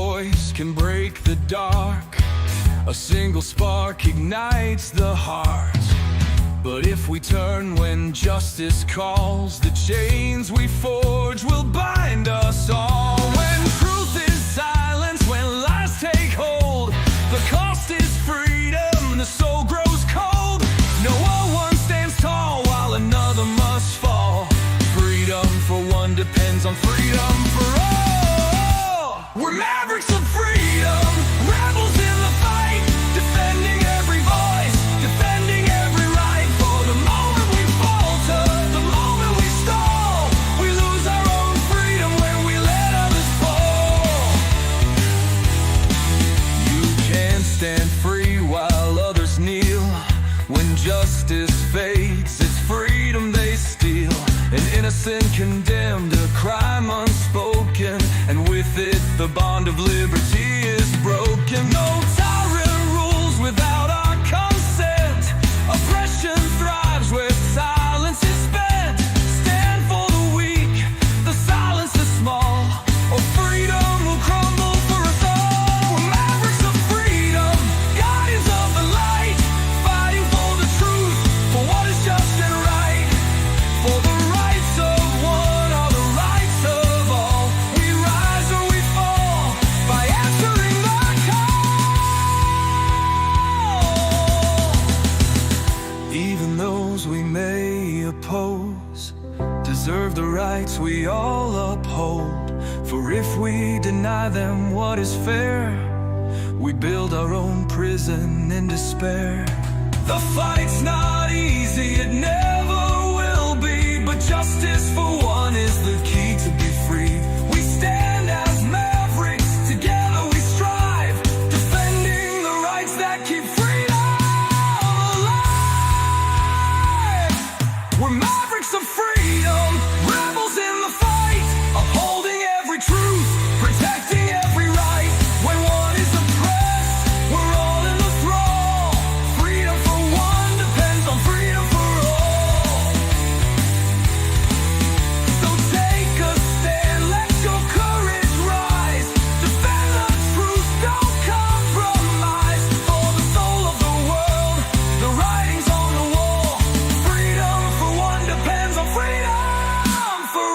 voice can break the dark. A single spark ignites the heart. But if we turn when justice calls, the chains we forge will bind us all. When truth is silence, when lies take hold, the cost is freedom, the soul grows cold. No one stands tall while another must fall. Freedom for one depends on freedom for all. We're mavericks of freedom, rebels in the fight, defending every voice, defending every right. For the moment we falter, the moment we stall, we lose our own freedom when we let others fall. You can't stand free while others kneel. When justice fades, it's freedom they steal. An innocent condemned, a crime unspoken, and with it the bond of liberty is broken. No tyrant rules without our consent. Oppression thrives where silence is spent. Stand for the weak, the silence the small, or freedom will crumble for us all. We're mavericks of freedom, guardians of the light, fighting for the truth, for what is just and right. For the rights of one are the rights of all. We rise or we fall by answering the call. Even those we may oppose deserve the rights we all uphold. For if we deny them what is fair, we build our own prison in despair. The fight's not easy, it never will be, but justice for one is the key to be free. We stand as mavericks, together we strive, defending the rights that keep freedom alive. We're mavericks of freedom, rebels in the fight, upholding every truth, protecting every right. When one is oppressed, we're all in the thrall. Freedom for one depends on freedom for all. So take a stand, let your courage rise. Defend the truth, don't compromise. For the soul of the world, the writing's on the wall. Freedom for one depends on freedom for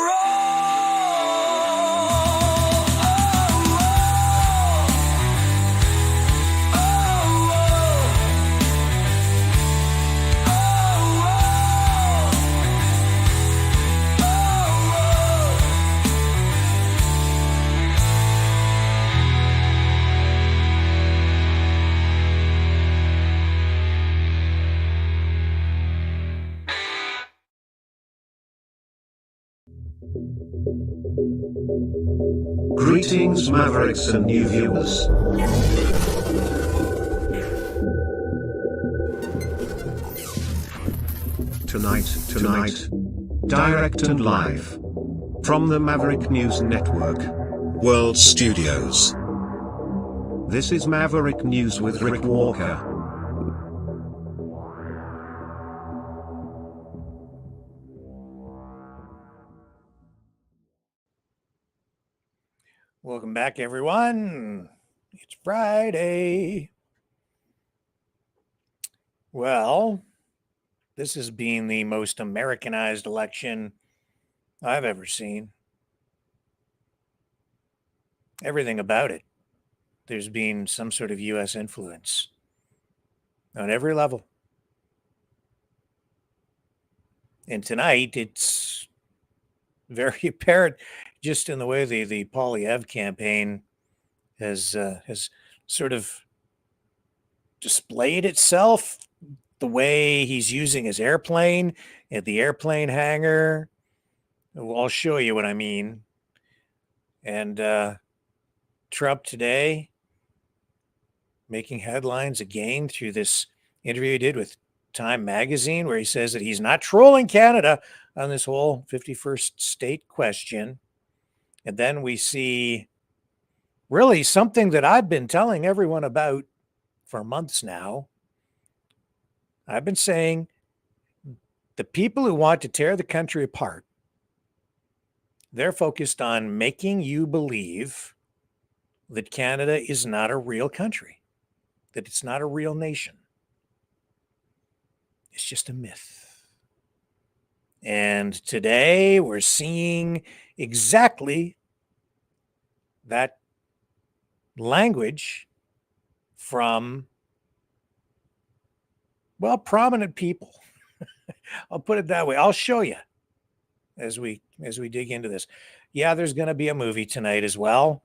Greetings, Mavericks and new viewers. Tonight, direct and live from the Maverick News Network World Studios. This is Maverick News with Rick Walker. Welcome back, everyone. It's Friday. Well, this has been the most Americanized election I've ever seen. Everything about it. There's been some sort of U.S. influence on every level. And tonight, it's very apparent just in the way the Poilievre campaign has sort of displayed itself, the way he's using his airplane at the airplane hangar. Well, I'll show you what I mean. And Trump today making headlines again through this interview he did with Time magazine, where he says that he's not trolling Canada on this whole 51st state question. And then we see really something that I've been telling everyone about for months now. I've been saying the people who want to tear the country apart, they're focused on making you believe that Canada is not a real country, that it's not a real nation. It's just a myth. And today we're seeing exactly that language from, well, prominent people. I'll put it that way. I'll show you as we dig into this. Yeah, there's going to be a movie tonight as well.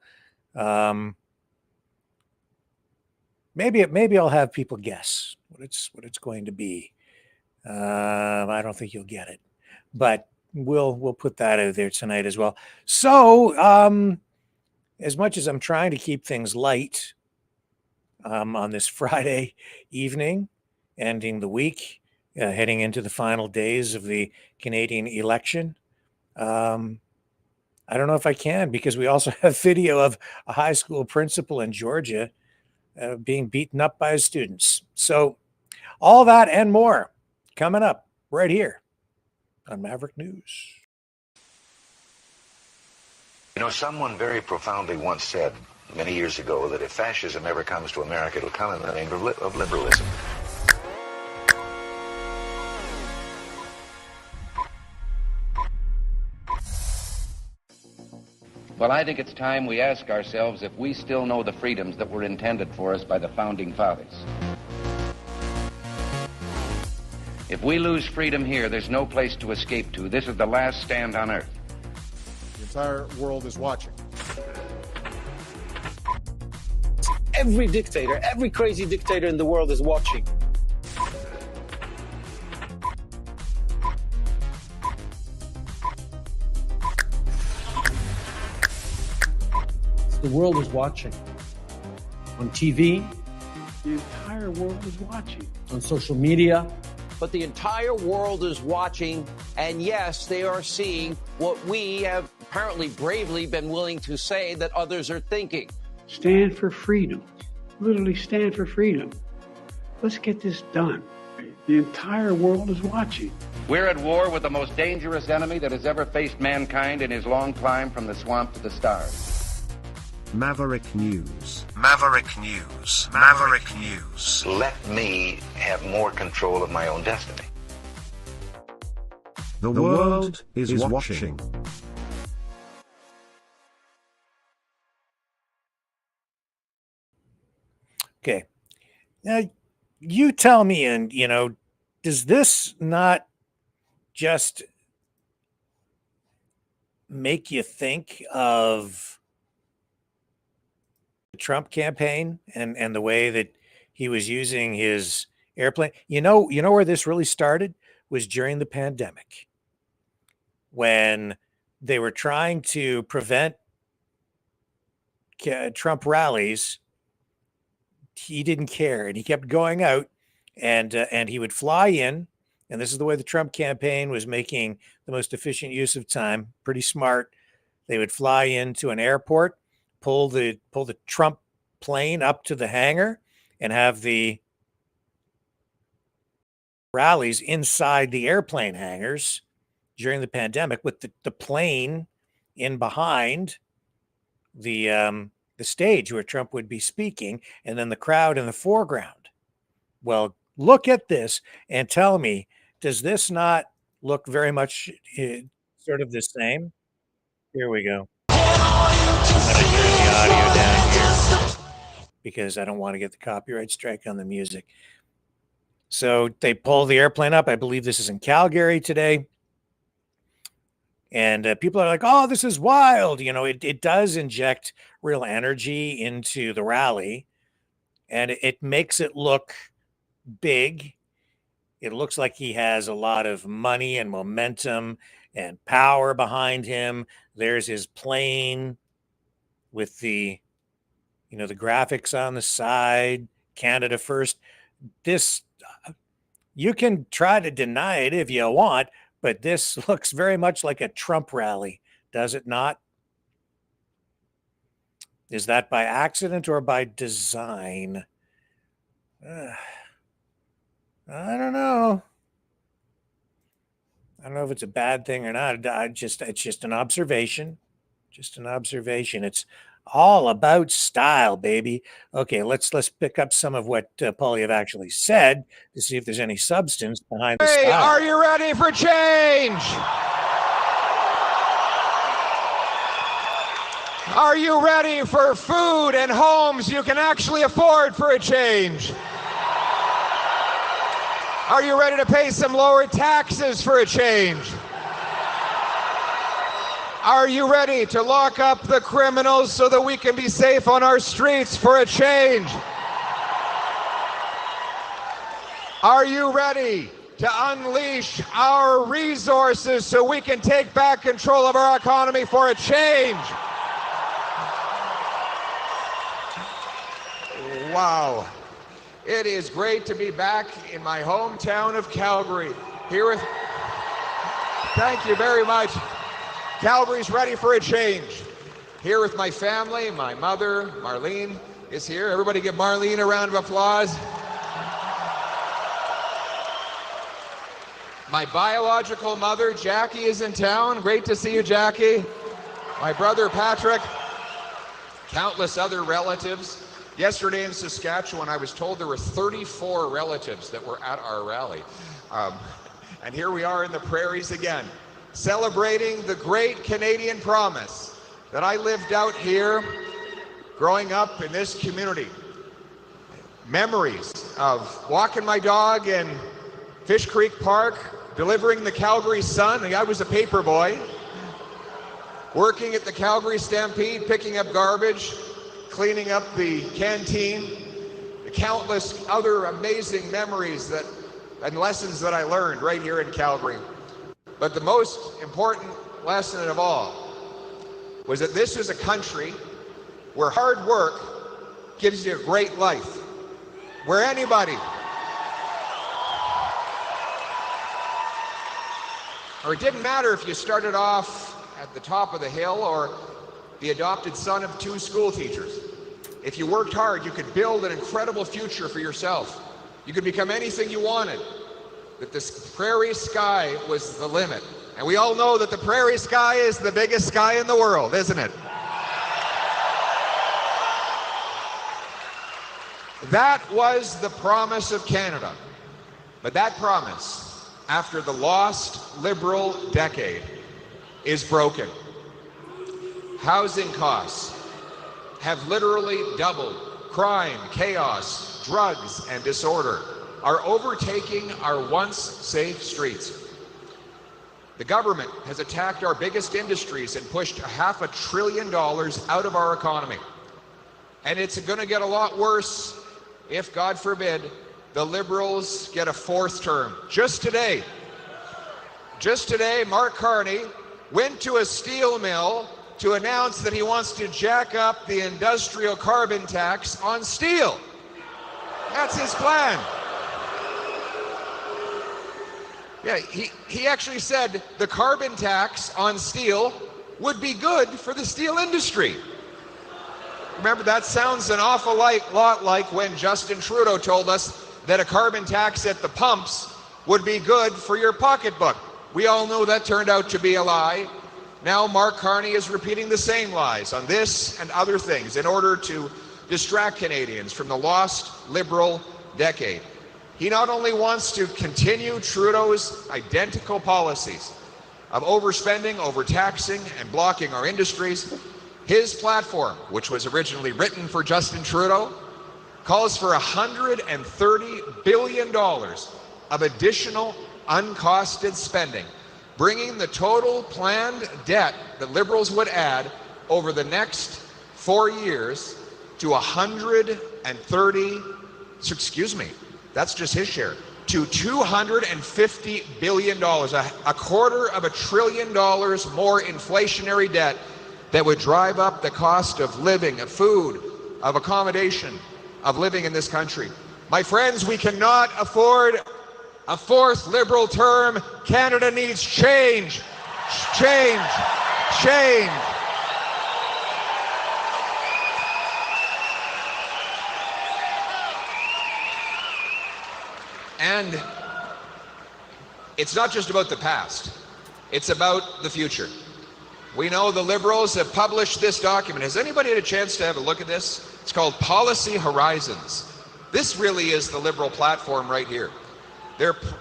Maybe I'll have people guess what it's going to be. I don't think you'll get it, but we'll put that out there tonight as well. So, as much as I'm trying to keep things light on this Friday evening, ending the week, heading into the final days of the Canadian election, I don't know if I can, because we also have video of a high school principal in Georgia being beaten up by his students. So all that and more coming up right here on Maverick News. You know, someone very profoundly once said many years ago that if fascism ever comes to America, it'll come in the name of liberalism. Well, I think it's time we ask ourselves if we still know the freedoms that were intended for us by the Founding Fathers. If we lose freedom here, there's no place to escape to. This is the last stand on earth. The entire world is watching. Every dictator, every crazy dictator in the world is watching. The world is watching. On TV, the entire world is watching. On social media. But the entire world is watching, and yes, they are seeing what we have apparently bravely been willing to say that others are thinking. Stand for freedom. Literally stand for freedom. Let's get this done. The entire world is watching. We're at war with the most dangerous enemy that has ever faced mankind in his long climb from the swamp to the stars. Maverick News. Maverick News. Maverick News. Let me have more control of my own destiny. The world is watching. Okay. Now, you tell me, and, does this not just make you think of the Trump campaign and the way that he was using his airplane? You know where this really started was during the pandemic, when they were trying to prevent Trump rallies. He didn't care, and he kept going out, and he would fly in, and this is the way the Trump campaign was making the most efficient use of time. Pretty smart. They would fly into an airport, pull the Trump plane up to the hangar, and have the rallies inside the airplane hangars during the pandemic, with the plane in behind the stage where Trump would be speaking, and then the crowd in the foreground. Well, look at this and tell me, does this not look very much sort of the same? Here we go. I'm going to turn the audio down here because I don't want to get the copyright strike on the music. So they pull the airplane up. I believe this is in Calgary today. And people are like, oh, this is wild. It does inject real energy into the rally, and it makes it look big. It looks like he has a lot of money and momentum and power behind him. There's his plane with the graphics on the side, Canada first. This, you can try to deny it if you want, but this looks very much like a Trump rally, does it not? Is that by accident or by design? I don't know. I don't know if it's a bad thing or not. It's just an observation. Just an observation. It's All about style, baby. Okay, let's pick up some of what Poilievre actually said to see if there's any substance behind the Hey, style. are you ready for change? Are you ready for food and homes you can actually afford for a change? Are you ready to pay some lower taxes for a change? Are you ready to lock up the criminals so that we can be safe on our streets for a change? Are you ready to unleash our resources so we can take back control of our economy for a change? Wow. It is great to be back in my hometown of Calgary. Thank you very much. Calgary's ready for a change. Here with my family, my mother, Marlene, is here. Everybody give Marlene a round of applause. My biological mother, Jackie, is in town. Great to see you, Jackie. My brother, Patrick. Countless other relatives. Yesterday in Saskatchewan, I was told there were 34 relatives that were at our rally. And here we are in the prairies again, celebrating the great Canadian promise that I lived out here growing up in this community. Memories of walking my dog in Fish Creek Park, delivering the Calgary Sun. I was a paper boy. Working at the Calgary Stampede, picking up garbage, cleaning up the canteen, the countless other amazing memories and lessons that I learned right here in Calgary. But the most important lesson of all was that this is a country where hard work gives you a great life, where anybody, or it didn't matter if you started off at the top of the hill or the adopted son of 2 school teachers. If you worked hard, you could build an incredible future for yourself. You could become anything you wanted. That this prairie sky was the limit. And we all know that the prairie sky is the biggest sky in the world, isn't it? That was the promise of Canada. But that promise, after the lost Liberal decade, is broken. Housing costs have literally doubled. Crime, chaos, drugs, and disorder are overtaking our once safe streets. The government has attacked our biggest industries and pushed $500 billion out of our economy. And it's going to get a lot worse if, God forbid, the Liberals get a 4th term. Just today, Mark Carney went to a steel mill to announce that he wants to jack up the industrial carbon tax on steel. That's his plan. Yeah, he actually said the carbon tax on steel would be good for the steel industry. Remember, that sounds an awful lot like when Justin Trudeau told us that a carbon tax at the pumps would be good for your pocketbook. We all know that turned out to be a lie. Now Mark Carney is repeating the same lies on this and other things in order to distract Canadians from the lost Liberal decade. He not only wants to continue Trudeau's identical policies of overspending, overtaxing, and blocking our industries, his platform, which was originally written for Justin Trudeau, calls for $130 billion of additional uncosted spending, bringing the total planned debt that Liberals would add over the next 4 years to that's just his share, to $250 billion, $250 billion more inflationary debt that would drive up the cost of living, of food, of accommodation, of living in this country. My friends, we cannot afford a 4th Liberal term. Canada needs change. Change. Change. And it's not just about the past. It's about the future. We know the Liberals have published this document. Has anybody had a chance to have a look at this? It's called Policy Horizons. This really is the Liberal platform right here.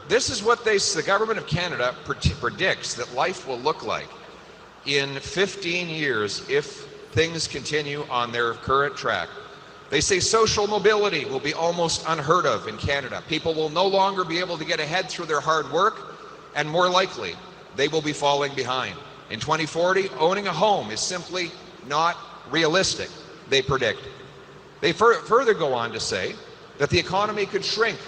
This is what the government of Canada predicts that life will look like in 15 years if things continue on their current track. They say social mobility will be almost unheard of in Canada. People will no longer be able to get ahead through their hard work, and more likely, they will be falling behind. In 2040, owning a home is simply not realistic, they predict. They further go on to say that the economy could shrink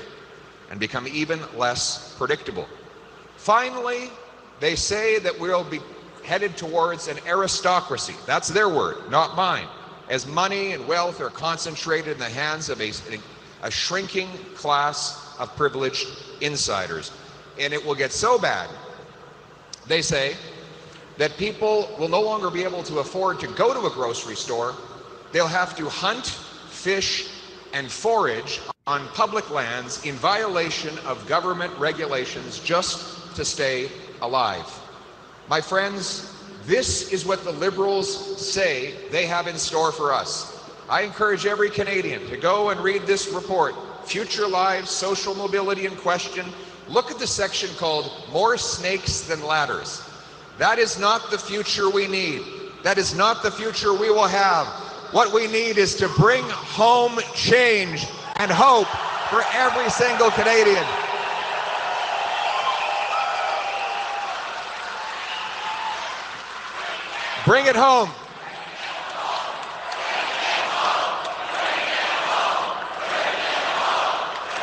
and become even less predictable. Finally, they say that we'll be headed towards an aristocracy. That's their word, not mine. As money and wealth are concentrated in the hands of a shrinking class of privileged insiders. And it will get so bad, they say, that people will no longer be able to afford to go to a grocery store. They'll have to hunt, fish, and forage on public lands in violation of government regulations just to stay alive. My friends, this is what the Liberals say they have in store for us. I encourage every Canadian to go and read this report, Future Lives, Social Mobility in Question. Look at the section called More Snakes Than Ladders. That is not the future we need. That is not the future we will have. What we need is to bring home change and hope for every single Canadian. Bring it home.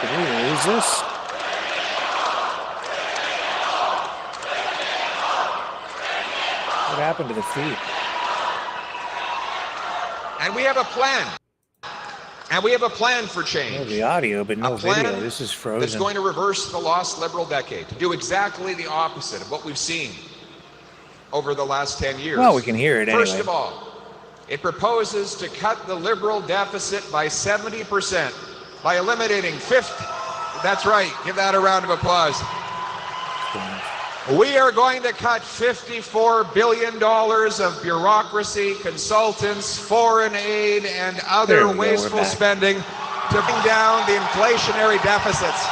Did we lose this? What happened to the feed? And we have a plan. And we have a plan for change. Oh, the audio, but no video. This is frozen. That's going to reverse the lost Liberal decade, to do exactly the opposite of what we've seen over the last 10 years. Well, we can hear it anyway. First of all, it proposes to cut the Liberal deficit by 70% by eliminating 50. That's right. Give that a round of applause. We are going to cut $54 billion of bureaucracy, consultants, foreign aid, and other wasteful spending to bring down the inflationary deficits.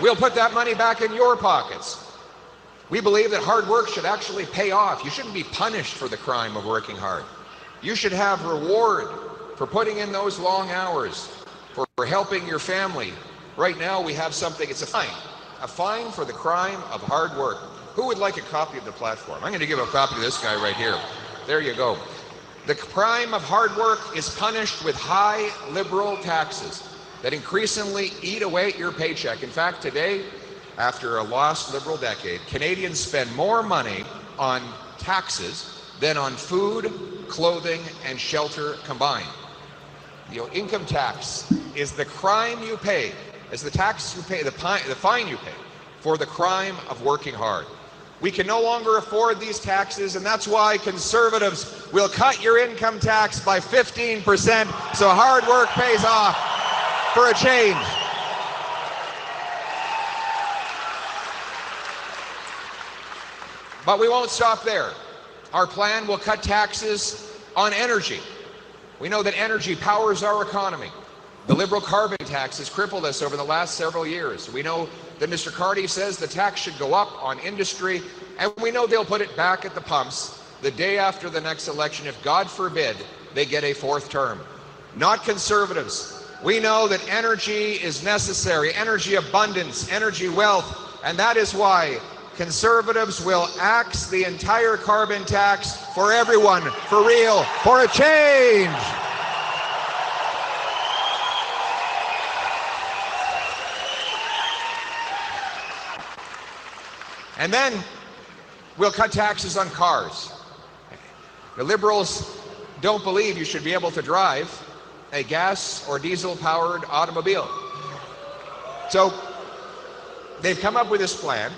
We'll put that money back in your pockets. We believe that hard work should actually pay off. You shouldn't be punished for the crime of working hard. You should have reward for putting in those long hours, for helping your family. Right now we have something, it's a fine for the crime of hard work. Who would like a copy of the platform? I'm going to give a copy to this guy right here. There you go. The crime of hard work is punished with high Liberal taxes that increasingly eat away at your paycheck. In fact, today, after a lost Liberal decade, Canadians spend more money on taxes than on food, clothing, and shelter combined. Income tax is the crime you pay, is the tax you pay, the fine you pay for the crime of working hard. We can no longer afford these taxes, and that's why Conservatives will cut your income tax by 15% so hard work pays off for a change. But we won't stop there. Our plan will cut taxes on energy. We know that energy powers our economy. The Liberal carbon tax has crippled us over the last several years. We know that Mr. Carney says the tax should go up on industry, and we know they'll put it back at the pumps the day after the next election if, God forbid, they get a fourth term. Not Conservatives. We know that energy is necessary, energy abundance, energy wealth, and that is why Conservatives will axe the entire carbon tax for everyone, for real, for a change. And then we'll cut taxes on cars. The Liberals don't believe you should be able to drive a gas or diesel-powered automobile. So they've come up with this plan.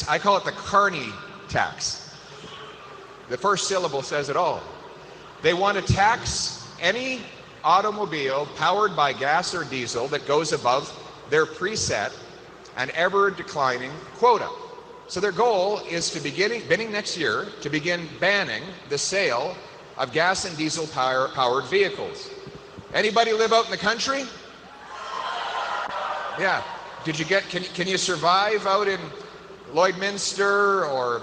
I call it the Carney tax. The first syllable says it all. They want to tax any automobile powered by gas or diesel that goes above their preset an ever-declining quota. So their goal is to beginning next year, to begin banning the sale of gas and diesel powered vehicles. Anybody live out in the country? Yeah. Did you can you survive out in Lloydminster or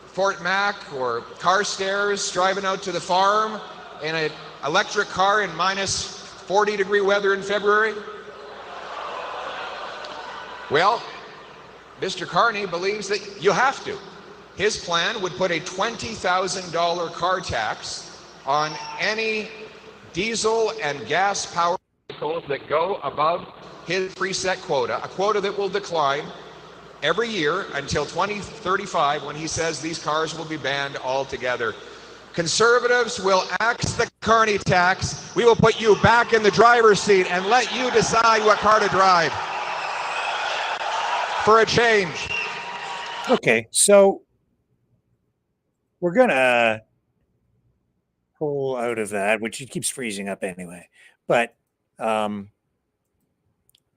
Fort Mac or Carstairs, driving out to the farm in an electric car in minus 40-degree weather in February? Well, Mr. Carney believes that you have to. His plan would put a $20,000 car tax on any diesel and gas-powered vehicles that go above his preset quota, a quota that will decline every year until 2035, when he says these cars will be banned altogether. Conservatives will axe the Carney tax. We will put you back in the driver's seat and let you decide what car to drive. For a change. Okay, so we're gonna pull out of that, which it keeps freezing up anyway. But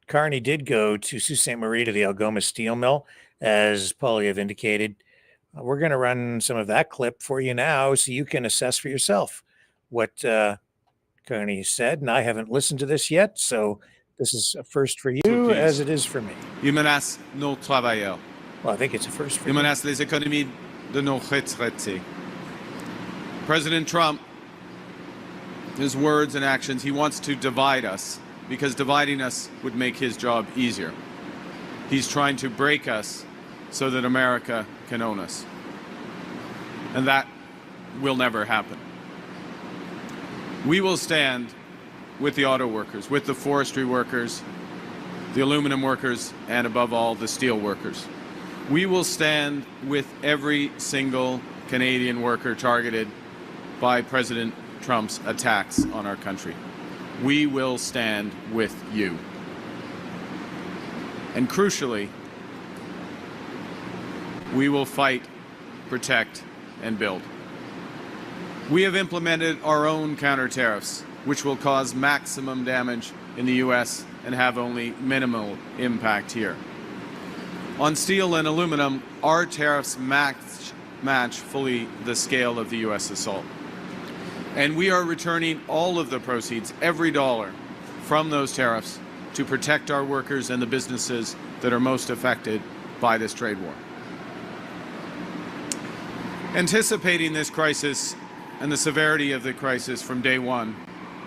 Carney did go to Sault Ste. Marie to the Algoma steel mill, as Poilievre indicated. We're going to run some of that clip for you now so you can assess for yourself what Carney said. And I haven't listened to this yet, so this is a first for you as it is for me. Il menace nos travailleurs. Well, I think it's a first for Il you. menace les économies de nos retraités. President Trump, his words and actions, he wants to divide us because dividing us would make his job easier. He's trying to break us so that America can own us. And that will never happen. We will stand with the auto workers, with the forestry workers, the aluminum workers, and above all, the steel workers. We will stand with every single Canadian worker targeted by President Trump's attacks on our country. We will stand with you. And crucially, we will fight, protect, and build. We have implemented our own counter tariffs, which will cause maximum damage in the U.S. and have only minimal impact here. On steel and aluminum, our tariffs match fully the scale of the U.S. assault. And we are returning all of the proceeds, every dollar, from those tariffs to protect our workers and the businesses that are most affected by this trade war. Anticipating this crisis and the severity of the crisis from day one,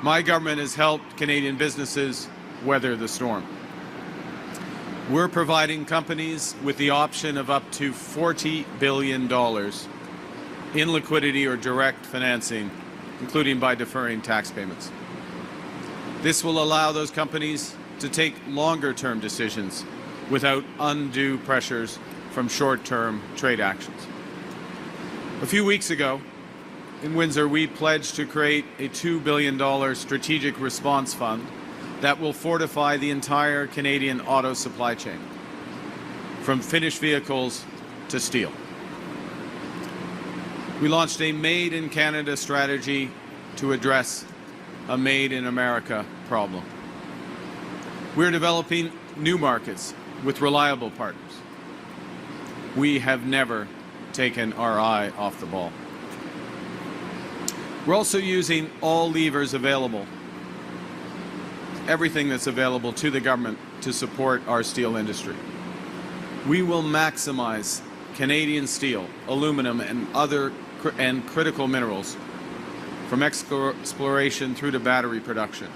my government has helped Canadian businesses weather the storm. We're providing companies with the option of up to $40 billion in liquidity or direct financing, including by deferring tax payments. This will allow those companies to take longer-term decisions without undue pressures from short-term trade actions. A few weeks ago, in Windsor, we pledged to create a $2 billion strategic response fund that will fortify the entire Canadian auto supply chain, from finished vehicles to steel. We launched a Made in Canada strategy to address a Made in America problem. We're developing new markets with reliable partners. We have never taken our eye off the ball. We're also using all levers available, everything that's available to the government to support our steel industry. We will maximize Canadian steel, aluminum, and critical minerals from exploration through to battery production.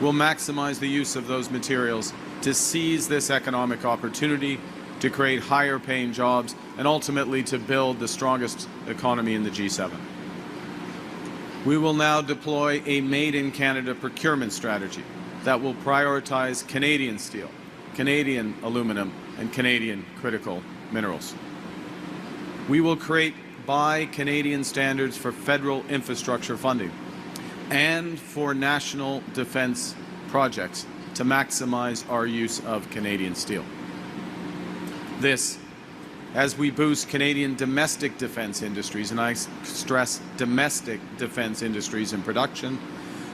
We'll maximize the use of those materials to seize this economic opportunity to create higher paying jobs and ultimately to build the strongest economy in the G7. We will now deploy a Made in Canada procurement strategy that will prioritize Canadian steel, Canadian aluminum, and Canadian critical minerals. We will create Buy Canadian standards for federal infrastructure funding and for national defense projects to maximize our use of Canadian steel. This, as we boost Canadian domestic defense industries, and I stress domestic defense industries in production,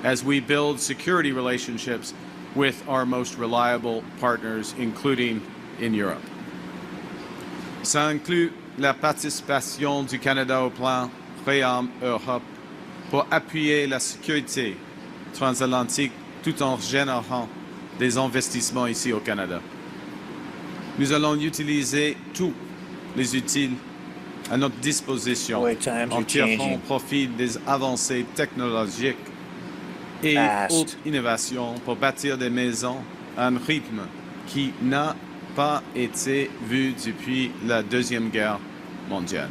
as we build security relationships with our most reliable partners, including in Europe. Ça inclut la participation du Canada au plan Réarme Europe pour appuyer la sécurité transatlantique tout en générant des investissements ici au Canada. Nous allons utiliser tous les outils à notre disposition en tirant profit des avancées technologiques et autres innovations pour bâtir des maisons à un rythme qui n'a pas été vu depuis la Deuxième Guerre mondiale.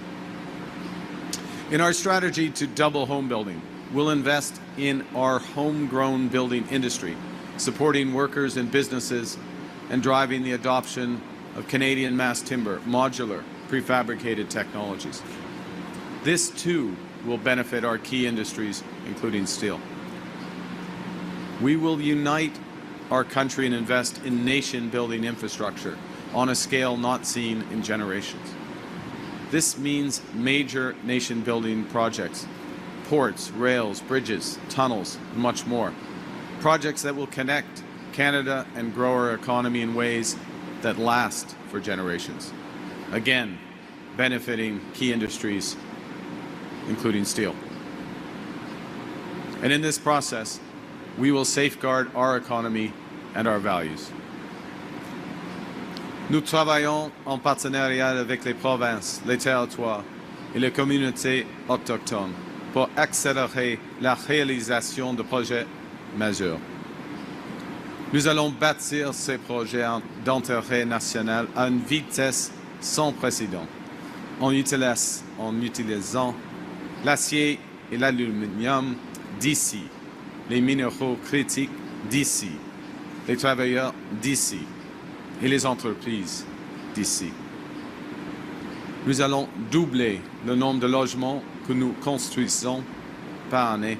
In our strategy to double home building, we'll invest in our homegrown building industry, supporting workers and businesses and driving the adoption of Canadian mass timber, modular, prefabricated technologies. This too will benefit our key industries, including steel. We will unite our country and invest in nation-building infrastructure on a scale not seen in generations. This means major nation-building projects, ports, rails, bridges, tunnels, and much more. Projects that will connect Canada and grow our economy in ways that last for generations. Again, benefiting key industries, including steel. And in this process, we will safeguard our economy and our values. Nous travaillons en partenariat avec les provinces, les territoires et les communautés autochtones pour accélérer la réalisation de projets majeurs. Nous allons bâtir ces projets d'intérêt national à une vitesse sans précédent, en utilisant l'acier et l'aluminium d'ici, les minéraux critiques d'ici, les travailleurs d'ici et les entreprises d'ici. Nous allons doubler le nombre de logements que nous construisons par année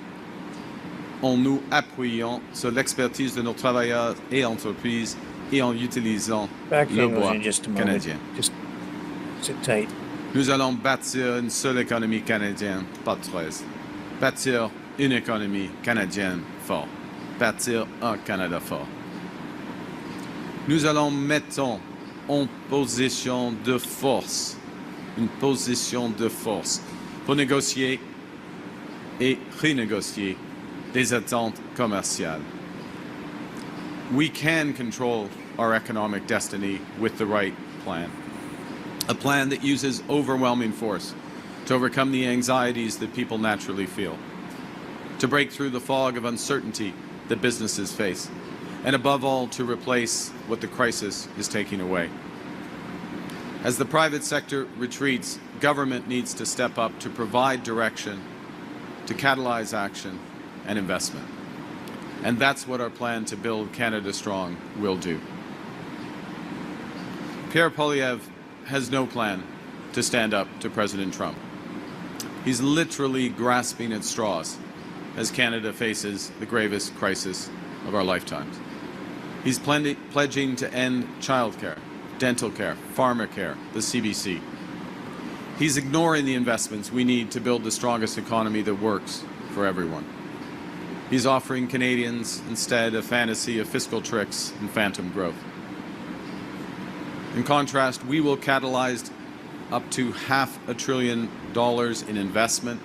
en nous appuyant sur l'expertise de nos travailleurs et entreprises et en utilisant le bois canadien. Nous allons bâtir une seule économie canadienne, pas 13. Bâtir une économie canadienne forte. Bâtir un Canada fort. Nous allons mettre en position de force, une position de force pour négocier et renégocier des attentes commerciales. We can control our economic destiny with the right plan. A plan that uses overwhelming force to overcome the anxieties that people naturally feel, to break through the fog of uncertainty that businesses face, and above all, to replace what the crisis is taking away. As the private sector retreats, government needs to step up to provide direction, to catalyze action and investment. And that's what our plan to build Canada strong will do. Pierre Poilievre has no plan to stand up to President Trump. He's literally grasping at straws as Canada faces the gravest crisis of our lifetimes. He's pledging to end childcare, dental care, pharmacare, the CBC. He's ignoring the investments we need to build the strongest economy that works for everyone. He's offering Canadians instead a fantasy of fiscal tricks and phantom growth. In contrast, we will catalyze up to $500 billion in investment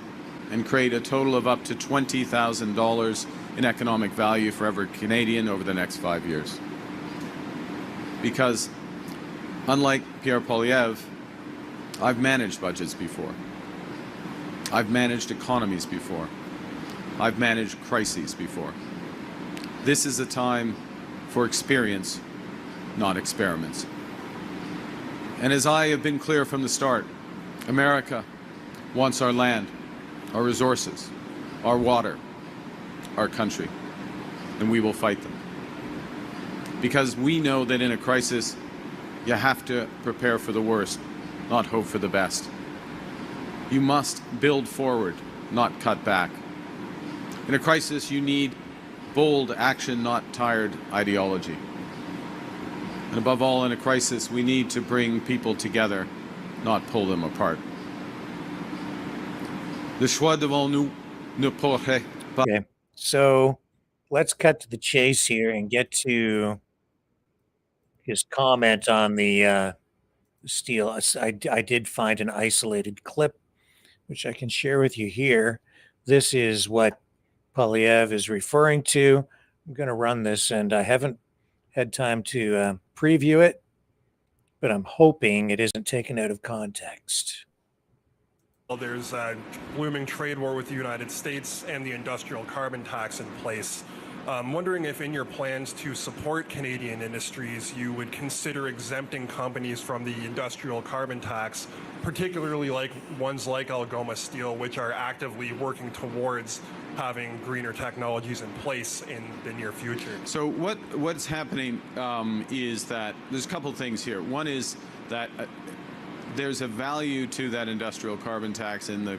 and create a total of up to $20,000 in economic value for every Canadian over the next 5 years. Because, unlike Pierre Poilievre, I've managed budgets before. I've managed economies before. I've managed crises before. This is a time for experience, not experiments. And as I have been clear from the start, America wants our land, our resources, our water, our country, and we will fight them. Because we know that in a crisis, you have to prepare for the worst, not hope for the best. You must build forward, not cut back. In a crisis, you need bold action, not tired ideology. And above all, in a crisis, we need to bring people together, not pull them apart. Le choix devant nous ne pourrait pas. Okay. So let's cut to the chase here and get to his comment on the steel. I did find an isolated clip, which I can share with you here. This is what Poilievre is referring to. I'm going to run this, and I haven't had time to preview it, but I'm hoping it isn't taken out of context. Well, there's a looming trade war with the United States and the industrial carbon tax in place. I'm wondering if in your plans to support Canadian industries, you would consider exempting companies from the industrial carbon tax, particularly like ones like Algoma Steel, which are actively working towards having greener technologies in place in the near future. So what's happening is that there's a couple things here. One is that there's a value to that industrial carbon tax in the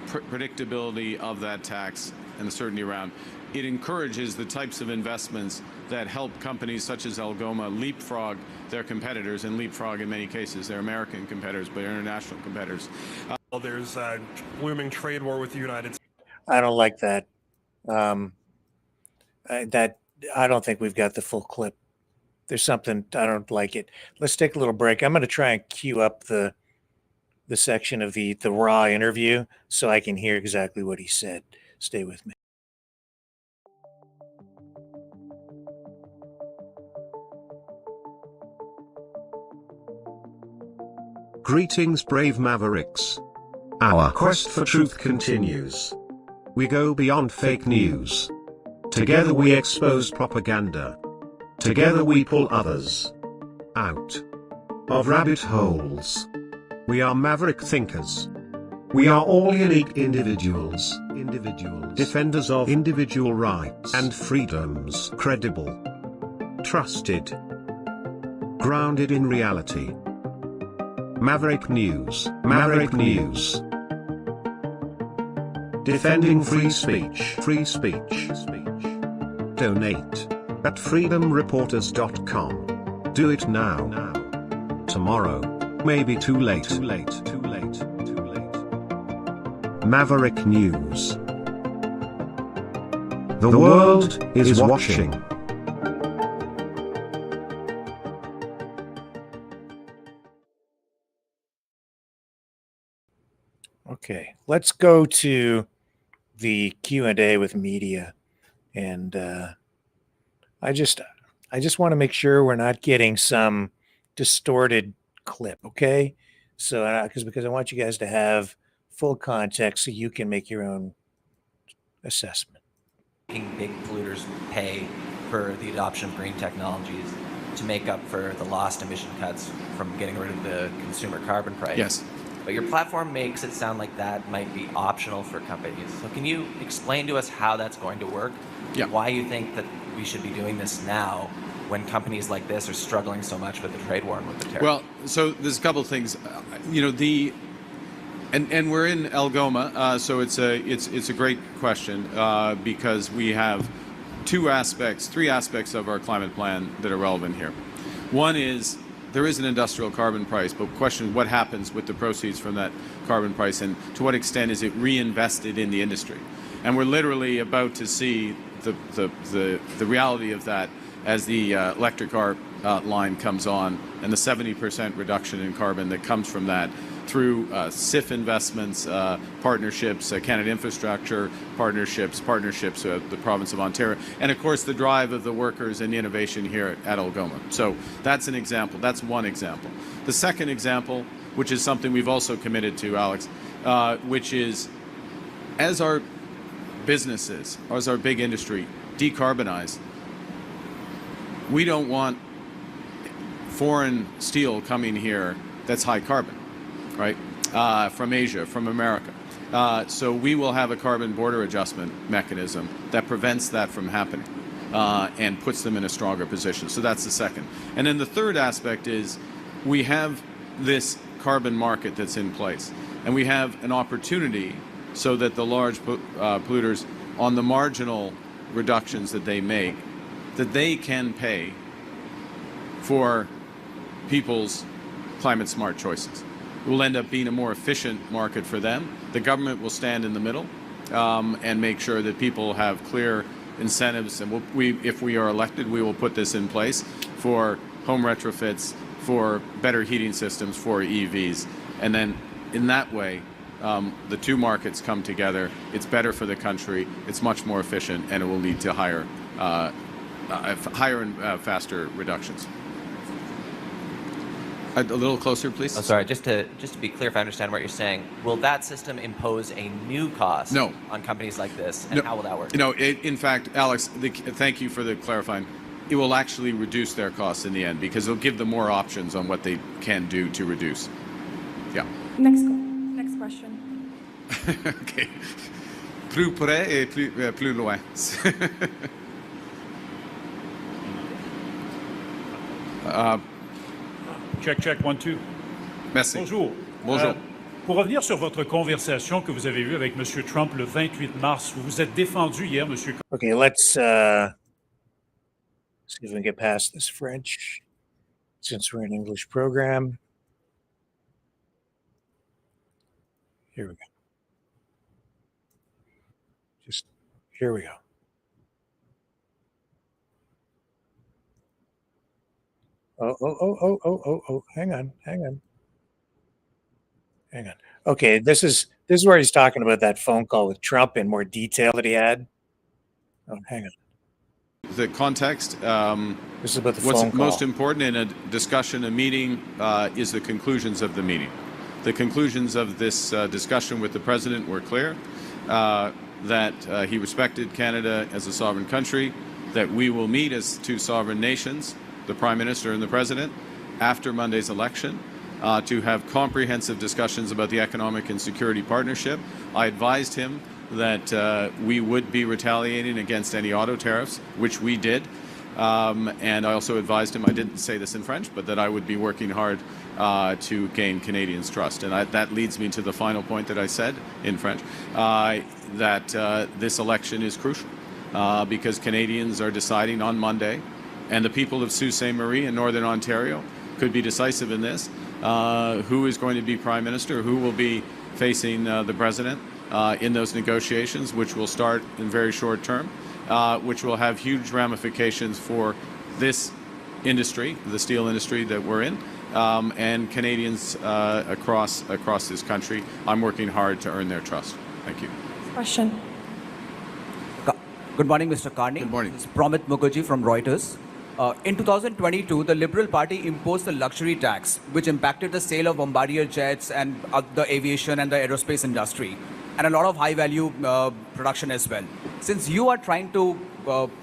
predictability of that tax and the certainty around. It encourages the types of investments that help companies such as Algoma leapfrog their competitors, and leapfrog in many cases their American competitors, but international competitors. Well, there's a looming trade war with the United States. I don't like that. I don't think we've got the full clip. There's something, I don't like it. Let's take a little break. I'm going to try and cue up the section of the raw interview so I can hear exactly what he said. Stay with me. Greetings, brave Mavericks. Our quest for truth continues. We go beyond fake news. Together we expose propaganda. Together we pull others out of rabbit holes. We are maverick thinkers. We are all unique individuals, defenders of individual rights and freedoms, credible, trusted, grounded in reality. Maverick News, Maverick News. Defending free speech, free speech. Donate at freedomreporters.com. Do it now. Tomorrow may be too late. Maverick News. The world is watching. Okay, let's go to the Q&A with media, and I just want to make sure we're not getting some distorted clip, okay? So because I want you guys to have full context so you can make your own assessment. Making big polluters pay for the adoption of green technologies to make up for the lost emission cuts from getting rid of the consumer carbon price. Yes. But your platform makes it sound like that might be optional for companies. So can you explain to us how that's going to work? Yeah. Why you think that we should be doing this now when companies like this are struggling so much with the trade war and with the tariffs? Well, so there's a couple of things. And we're in Algoma, so it's a great question because we have three aspects of our climate plan that are relevant here. One is there is an industrial carbon price, but the question is what happens with the proceeds from that carbon price, and to what extent is it reinvested in the industry? And we're literally about to see the reality of that as the electric arc line comes on, and the 70% reduction in carbon that comes from that through SIF investments, partnerships, Canada Infrastructure partnerships with the province of Ontario, and of course the drive of the workers and innovation here at Algoma. So that's an example. That's one example. The second example, which is something we've also committed to, Alex, which is as our businesses, as our big industry decarbonize, we don't want foreign steel coming here that's high carbon, right? From Asia, from America. So we will have a carbon border adjustment mechanism that prevents that from happening and puts them in a stronger position. So that's the second. And then the third aspect is we have this carbon market that's in place, and we have an opportunity so that the large polluters on the marginal reductions that they make, that they can pay for people's climate smart choices. It will end up being a more efficient market for them. The government will stand in the middle and make sure that people have clear incentives, and if we are elected, we will put this in place for home retrofits, for better heating systems, for EVs. And then in that way, the two markets come together. It's better for the country, it's much more efficient, and it will lead to higher and faster reductions. A little closer, please. Oh, sorry, just to be clear, if I understand what you're saying, will that system impose a new cost on companies like this, and how will that work? No, in fact, Alex, thank you for the clarifying. It will actually reduce their costs in the end because it'll give them more options on what they can do to reduce. Yeah. Next question. Okay. Plus près et plus loin. Check, 1, 2. Merci. Bonjour. Bonjour. Pour revenir sur votre conversation que vous avez eue avec M. Trump le 28 mars, vous vous êtes défendu hier, M. Okay, let's see if we can get past this French since we're an English program. Here we go. Here we go. Oh, hang on. Okay, this is where he's talking about that phone call with Trump in more detail that he had. Oh, hang on. The context, this is about the what's phone call. most important in a discussion, a meeting, is the conclusions of the meeting. The conclusions of this discussion with the president were clear, that he respected Canada as a sovereign country, that we will meet as two sovereign nations, the Prime Minister and the President, after Monday's election, to have comprehensive discussions about the economic and security partnership. I advised him that we would be retaliating against any auto tariffs, which we did. And I also advised him, I didn't say this in French, but that I would be working hard to gain Canadians' trust. And that leads me to the final point that I said in French, that this election is crucial because Canadians are deciding on Monday, and the people of Sault Ste. Marie in Northern Ontario could be decisive in this, who is going to be Prime Minister, who will be facing the President in those negotiations, which will start in very short term, which will have huge ramifications for this industry, the steel industry that we're in, and Canadians across this country. I'm working hard to earn their trust. Thank you. Question. Good morning, Mr. Carney. Good morning. This is Pramit Mukherjee from Reuters. In 2022, the Liberal Party imposed the luxury tax, which impacted the sale of Bombardier jets and the aviation and the aerospace industry, and a lot of high-value production as well. Since you are trying to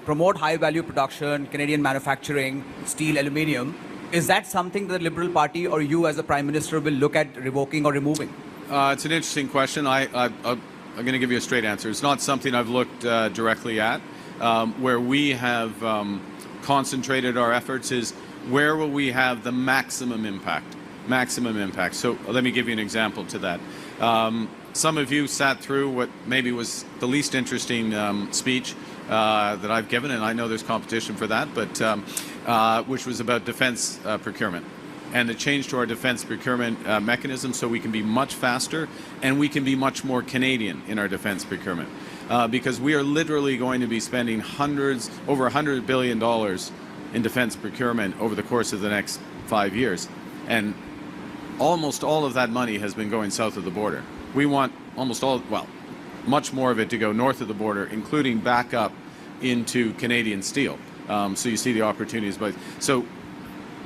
promote high-value production, Canadian manufacturing, steel, aluminium, is that something the Liberal Party or you as a Prime Minister will look at revoking or removing? It's an interesting question. I'm going to give you a straight answer. It's not something I've looked directly at. Where we have concentrated our efforts is where will we have the maximum impact? So let me give you an example to that. Some of you sat through what maybe was the least interesting speech that I've given, and I know there's competition for that, but which was about defense procurement and the change to our defense procurement mechanism so we can be much faster and we can be much more Canadian in our defense procurement. Because we are literally going to be spending over $100 billion in defense procurement over the course of the next 5 years. And almost all of that money has been going south of the border. We want much more of it to go north of the border, including back up into Canadian steel. So you see the opportunities. So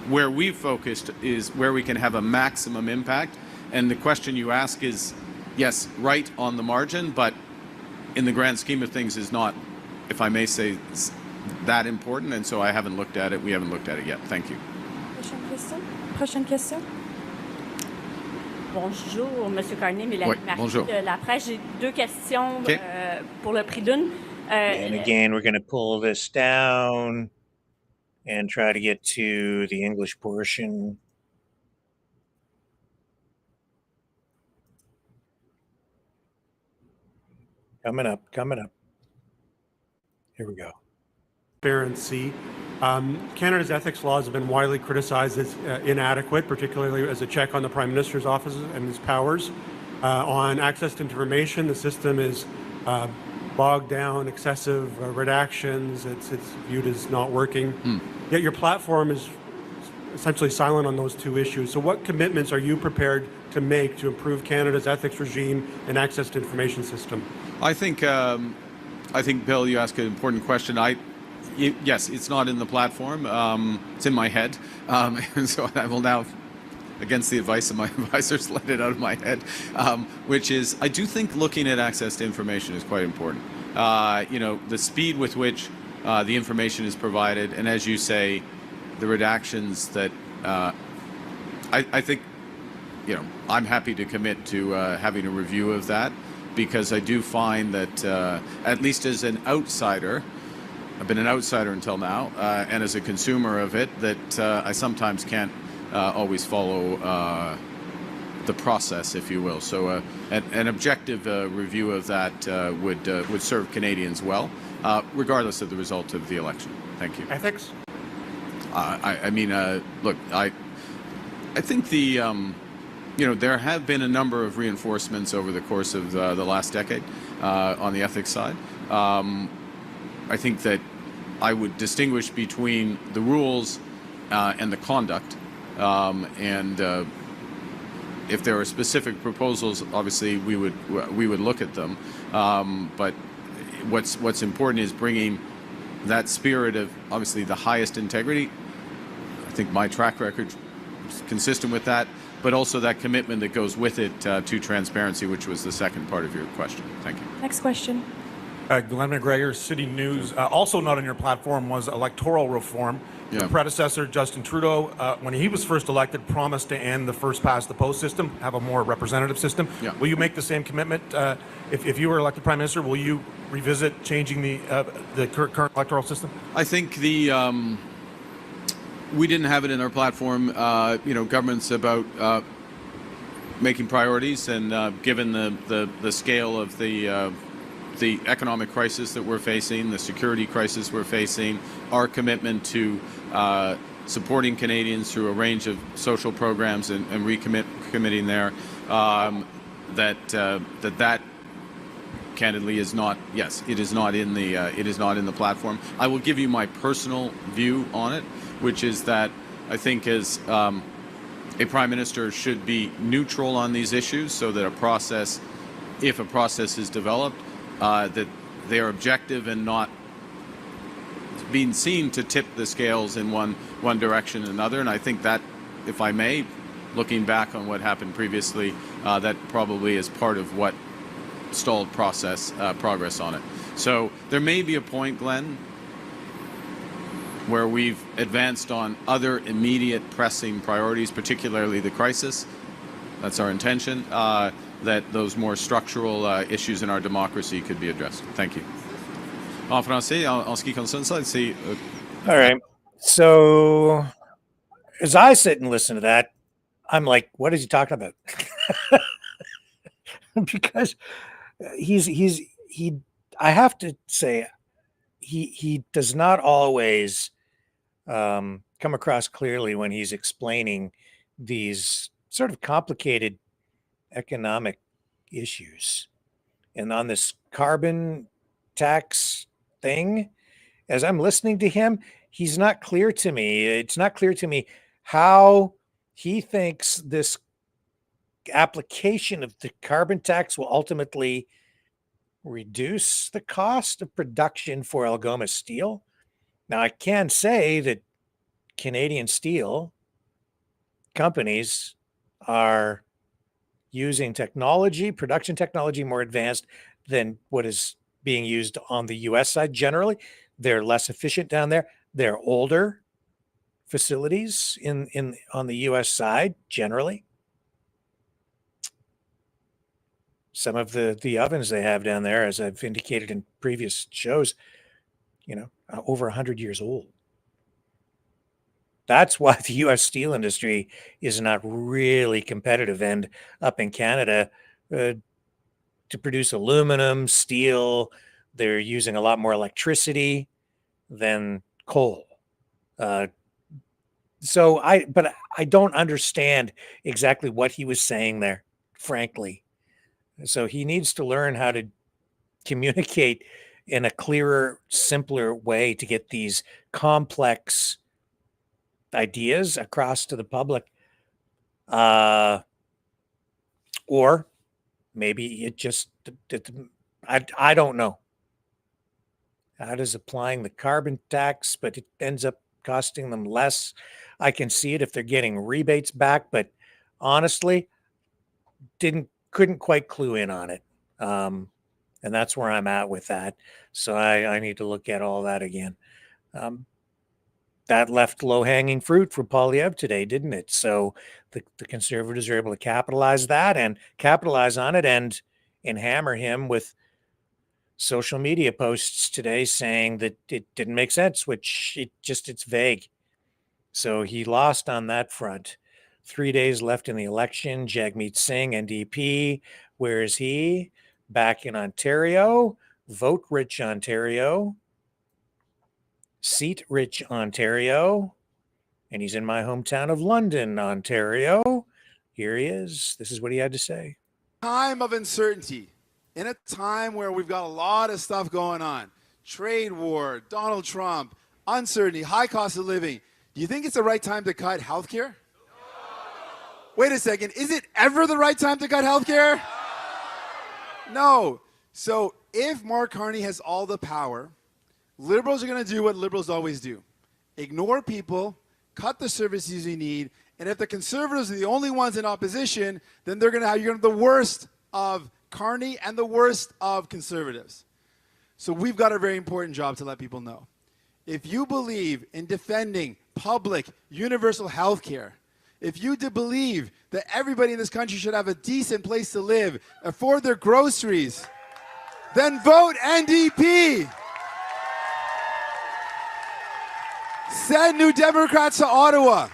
where we've focused is where we can have a maximum impact. And the question you ask is, yes, right on the margin, but in the grand scheme of things is not, if I may say, that important, and so I haven't looked at it. We haven't looked at it yet. Thank you. Prochaine question. Bonjour, Monsieur Carney, Mélanie Oui, Marquis bonjour. de La Presse. J'ai deux questions Okay. pour le prix d'une. And again, we're going to pull this down and try to get to the English portion. Coming up. Here we go. Transparency. Canada's ethics laws have been widely criticized as inadequate, particularly as a check on the Prime Minister's office and his powers. On access to information, the system is bogged down, excessive redactions. It's viewed as not working. Yet your platform is essentially silent on those two issues. So what commitments are you prepared to make to improve Canada's ethics regime and access to information system? I think, Bill, you ask an important question. Yes, it's not in the platform. It's in my head. And so I will now, against the advice of my advisors, let it out of my head, which is I do think looking at access to information is quite important. The speed with which the information is provided, and as you say, the redactions that I think, I'm happy to commit to having a review of that, because I do find that, at least as an outsider, I've been an outsider until now, and as a consumer of it, that I sometimes can't always follow the process, if you will. So an objective review of that would serve Canadians well, regardless of the result of the election. Thank you. Ethics? Look, I think there have been a number of reinforcements over the course of the last decade on the ethics side. I think that I would distinguish between the rules and the conduct. If there are specific proposals, obviously we would look at them. But what's important is bringing that spirit of obviously the highest integrity. I think my track record is consistent with that, but also that commitment that goes with it to transparency, which was the second part of your question. Thank you. Next question. Glenn McGregor, City News. Also not on your platform was electoral reform. Yeah. The predecessor, Justin Trudeau, when he was first elected, promised to end the first-past-the-post system, have a more representative system. Yeah. Will you make the same commitment? If you were elected Prime Minister, will you revisit changing the current electoral system? I think we didn't have it in our platform. Government's about making priorities, and given the scale of the economic crisis that we're facing, the security crisis we're facing, our commitment to supporting Canadians through a range of social programs and recommitting there, that candidly is not. Yes, it is not in the platform. I will give you my personal view on it, which is that I think as a Prime Minister should be neutral on these issues, so that if a process is developed, that they are objective and not being seen to tip the scales in one direction or another. And I think that, if I may, looking back on what happened previously, that probably is part of what stalled progress on it. So there may be a point, Glenn, where we've advanced on other immediate pressing priorities, particularly the crisis. That's our intention. That those more structural issues in our democracy could be addressed. Thank you. En français, en ce qui concerne ça, c'est... All right. So as I sit and listen to that, I'm like, what is he talking about? Because I have to say, he does not always come across clearly when he's explaining these sort of complicated economic issues. And on this carbon tax thing, as I'm listening to him, he's not clear to me. It's not clear to me how he thinks this application of the carbon tax will ultimately reduce the cost of production for Algoma steel. Now, I can say that Canadian steel companies are using production technology more advanced than what is being used on the U.S. side generally. They're less efficient down there. They're older facilities on the U.S. side generally. Some of the ovens they have down there, as I've indicated in previous shows, over 100 years old. That's why the U.S. steel industry is not really competitive. And up in Canada, to produce aluminum, steel, they're using a lot more electricity than coal. But I don't understand exactly what he was saying there, frankly. So he needs to learn how to communicate in a clearer, simpler way to get these complex ideas across to the public. Or maybe it just, I don't know. How does applying the carbon tax, but it ends up costing them less? I can see it if they're getting rebates back, but honestly, couldn't quite clue in on it. And that's where I'm at with that. So I need to look at all that again. That left low-hanging fruit for Poilievre today, didn't it? So the Conservatives are able to capitalize on it and hammer him with social media posts today saying that it didn't make sense, which it's vague. So he lost on that front. 3 days left in the election. Jagmeet Singh, NDP, where is he? Back in Ontario, vote-rich Ontario, seat-rich Ontario, and he's in my hometown of London, Ontario. Here he is. This is what he had to say. Time of uncertainty, in a time where we've got a lot of stuff going on, trade war, Donald Trump, uncertainty, high cost of living, do you think it's the right time to cut healthcare? No. Wait a second, is it ever the right time to cut healthcare? No. So if Mark Carney has all the power, liberals are going to do what liberals always do. Ignore people, cut the services you need, and if the Conservatives are the only ones in opposition, then you're going to have the worst of Carney and the worst of Conservatives. So we've got a very important job to let people know. If you believe in defending public, universal health care, if you believe that everybody in this country should have a decent place to live, afford their groceries, then vote NDP. Send New Democrats to Ottawa.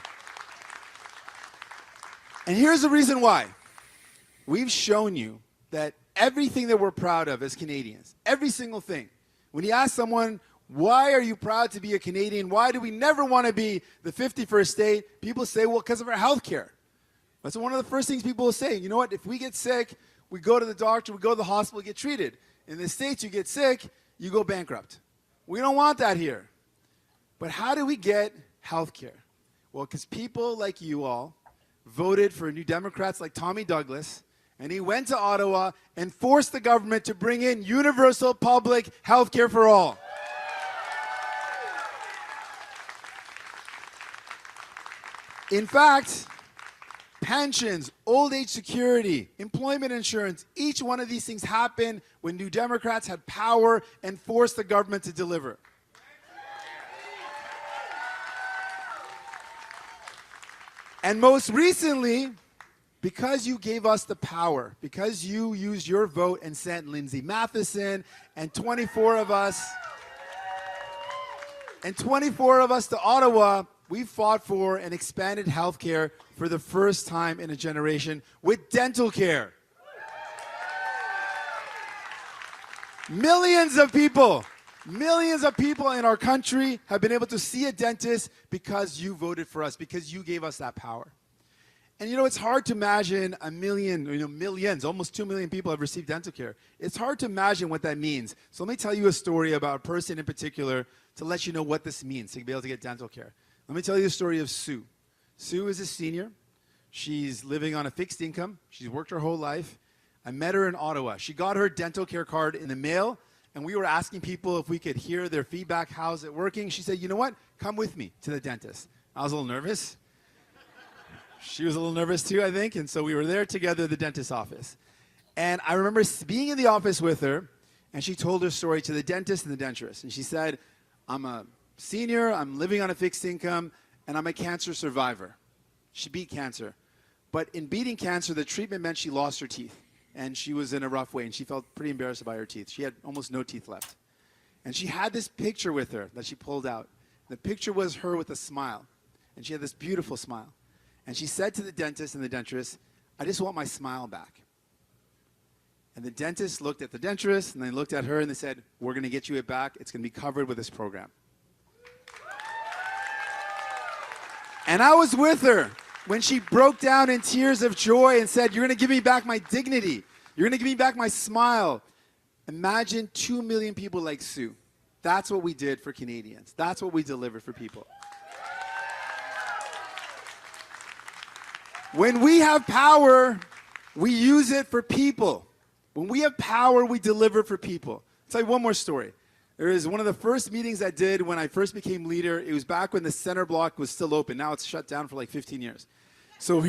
And here's the reason why. We've shown you that everything that we're proud of as Canadians, every single thing, when you ask someone, why are you proud to be a Canadian? Why do we never want to be the 51st state? People say, well, because of our health care. That's one of the first things people will say. You know what? If we get sick, we go to the doctor, we go to the hospital, get treated. In the States, you get sick, you go bankrupt. We don't want that here. But how do we get health care? Well, because people like you all voted for New Democrats like Tommy Douglas, and he went to Ottawa and forced the government to bring in universal public health care for all. In fact, pensions, old age security, employment insurance, each one of these things happened when New Democrats had power and forced the government to deliver. And most recently, because you gave us the power, because you used your vote and sent Lindsay Matheson and 24 of us to Ottawa, we fought for an expanded health care for the first time in a generation with dental care. Millions of people in our country have been able to see a dentist because you voted for us, because you gave us that power. And you know, it's hard to imagine a million, millions, almost 2 million people have received dental care. It's hard to imagine what that means. So let me tell you a story about a person in particular to let you know what this means to be able to get dental care. Let me tell you the story of Sue. Sue is a senior. She's living on a fixed income. She's worked her whole life. I met her in Ottawa. She got her dental care card in the mail, and we were asking people if we could hear their feedback. How's it working? She said, you know what? Come with me to the dentist. I was a little nervous. She was a little nervous too, I think, and so we were there together at the dentist's office. And I remember being in the office with her, and she told her story to the dentist and the denturist. And she said, I'm a senior, I'm living on a fixed income, and I'm a cancer survivor. She beat cancer. But in beating cancer, the treatment meant she lost her teeth. And she was in a rough way, and she felt pretty embarrassed by her teeth. She had almost no teeth left. And she had this picture with her that she pulled out. The picture was her with a smile. And she had this beautiful smile. And she said to the dentist and the denturist, I just want my smile back. And the dentist looked at the denturist, and they looked at her, and they said, we're going to get you it back. It's going to be covered with this program. And I was with her when she broke down in tears of joy and said, you're going to give me back my dignity. You're going to give me back my smile. Imagine 2 million people like Sue. That's what we did for Canadians. That's what we delivered for people. When we have power, we use it for people. When we have power, we deliver for people. I'll tell you one more story. There is one of the first meetings I did when I first became leader. It was back when the center block was still open. Now it's shut down for like 15 years. So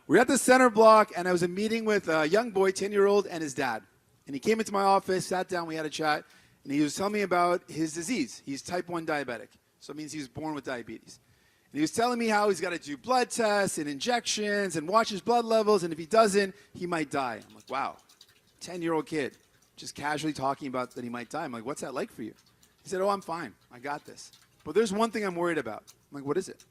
we're at the center block, and I was a meeting with a young boy, 10-year-old, and his dad. And he came into my office, sat down, we had a chat, and he was telling me about his disease. He's type 1 diabetic, so it means he was born with diabetes. And he was telling me how he's got to do blood tests and injections and watch his blood levels, and if he doesn't, he might die. I'm like, wow, 10-year-old kid, just casually talking about that he might die. I'm like, what's that like for you? He said, oh, I'm fine. I got this. But there's one thing I'm worried about. I'm like, what is it?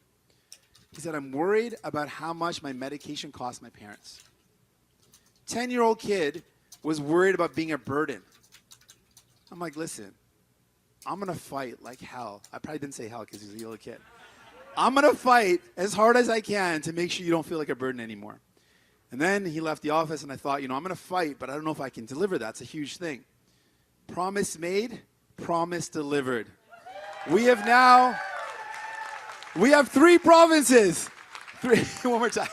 He said, I'm worried about how much my medication costs my parents. 10-year-old kid was worried about being a burden. I'm like, listen, I'm going to fight like hell. I probably didn't say hell because he's a little kid. I'm going to fight as hard as I can to make sure you don't feel like a burden anymore. And then he left the office, and I thought, I'm going to fight, but I don't know if I can deliver that. It's a huge thing. Promise made, promise delivered. We have 3 provinces. One more time.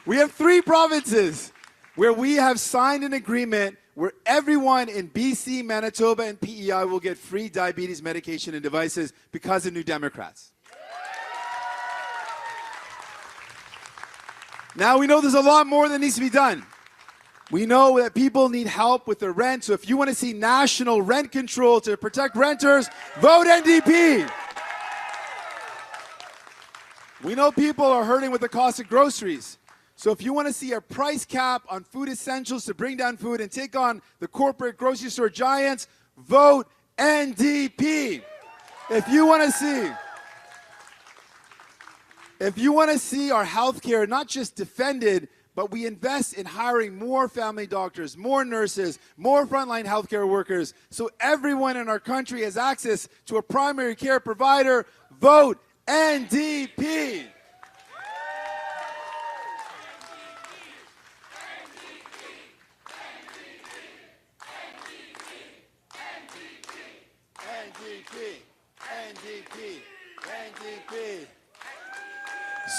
We have 3 provinces where we have signed an agreement where everyone in BC, Manitoba, and PEI will get free diabetes medication and devices because of New Democrats. Now we know there's a lot more that needs to be done. We know that people need help with their rent, so if you want to see national rent control to protect renters, vote NDP. We know people are hurting with the cost of groceries. So if you want to see a price cap on food essentials to bring down food and take on the corporate grocery store giants, vote NDP. If you want to see our healthcare not just defended, but we invest in hiring more family doctors, more nurses, more frontline healthcare workers, so everyone in our country has access to a primary care provider, vote NDP. NDP.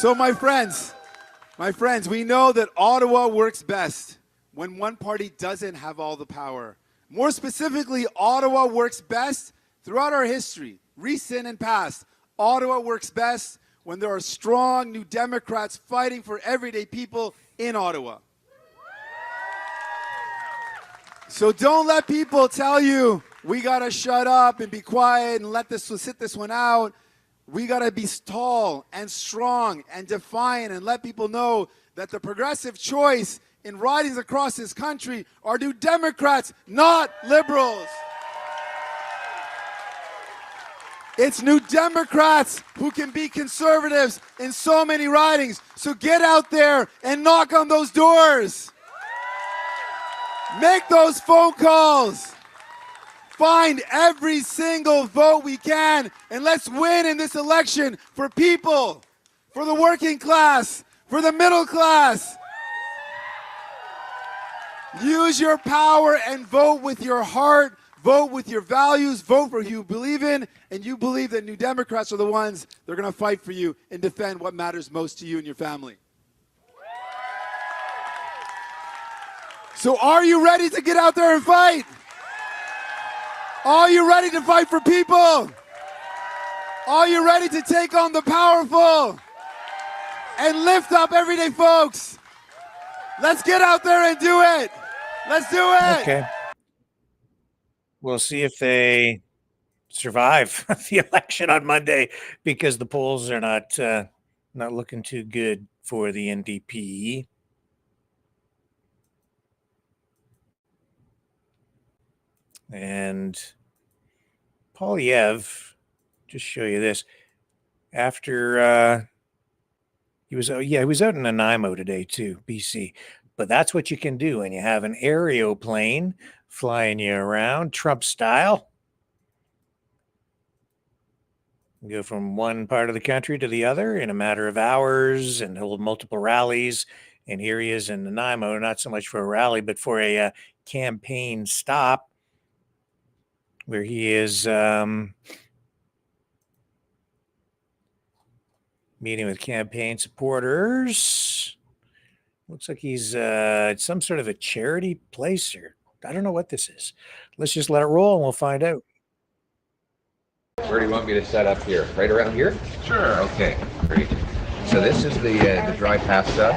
So my friends, we know that Ottawa works best when one party doesn't have all the power. More specifically, Ottawa works best throughout our history, recent and past. Ottawa works best when there are strong New Democrats fighting for everyday people in Ottawa. So don't let people tell you we got to shut up and be quiet and sit this one out. We got to be tall and strong and defiant and let people know that the progressive choice in ridings across this country are New Democrats, not Liberals. It's New Democrats who can be conservatives in so many ridings. So get out there and knock on those doors. Make those phone calls. Find every single vote we can, and let's win in this election for people, for the working class, for the middle class. Use your power and vote with your heart, vote with your values, vote for who you believe in, and you believe that New Democrats are the ones that are going to fight for you and defend what matters most to you and your family. So are you ready to get out there and fight? Are you ready to fight for people? Are you ready to take on the powerful and lift up everyday folks? Let's get out there and do it. Let's do it. Okay. We'll see if they survive the election on Monday, because the polls are not looking too good for the NDP. And Poilievre, just show you this. After he was out in Nanaimo today too, BC. But that's what you can do when you have an aeroplane flying you around, Trump style. You go from one part of the country to the other in a matter of hours and hold multiple rallies. And here he is in Nanaimo, not so much for a rally, but for a campaign stop, where he is meeting with campaign supporters. Looks like he's at some sort of a charity place, or I don't know what this is. Let's just let it roll and we'll find out. Where do you want me to set up here? Right around here? Sure. Okay, great. So this is the dry pasta.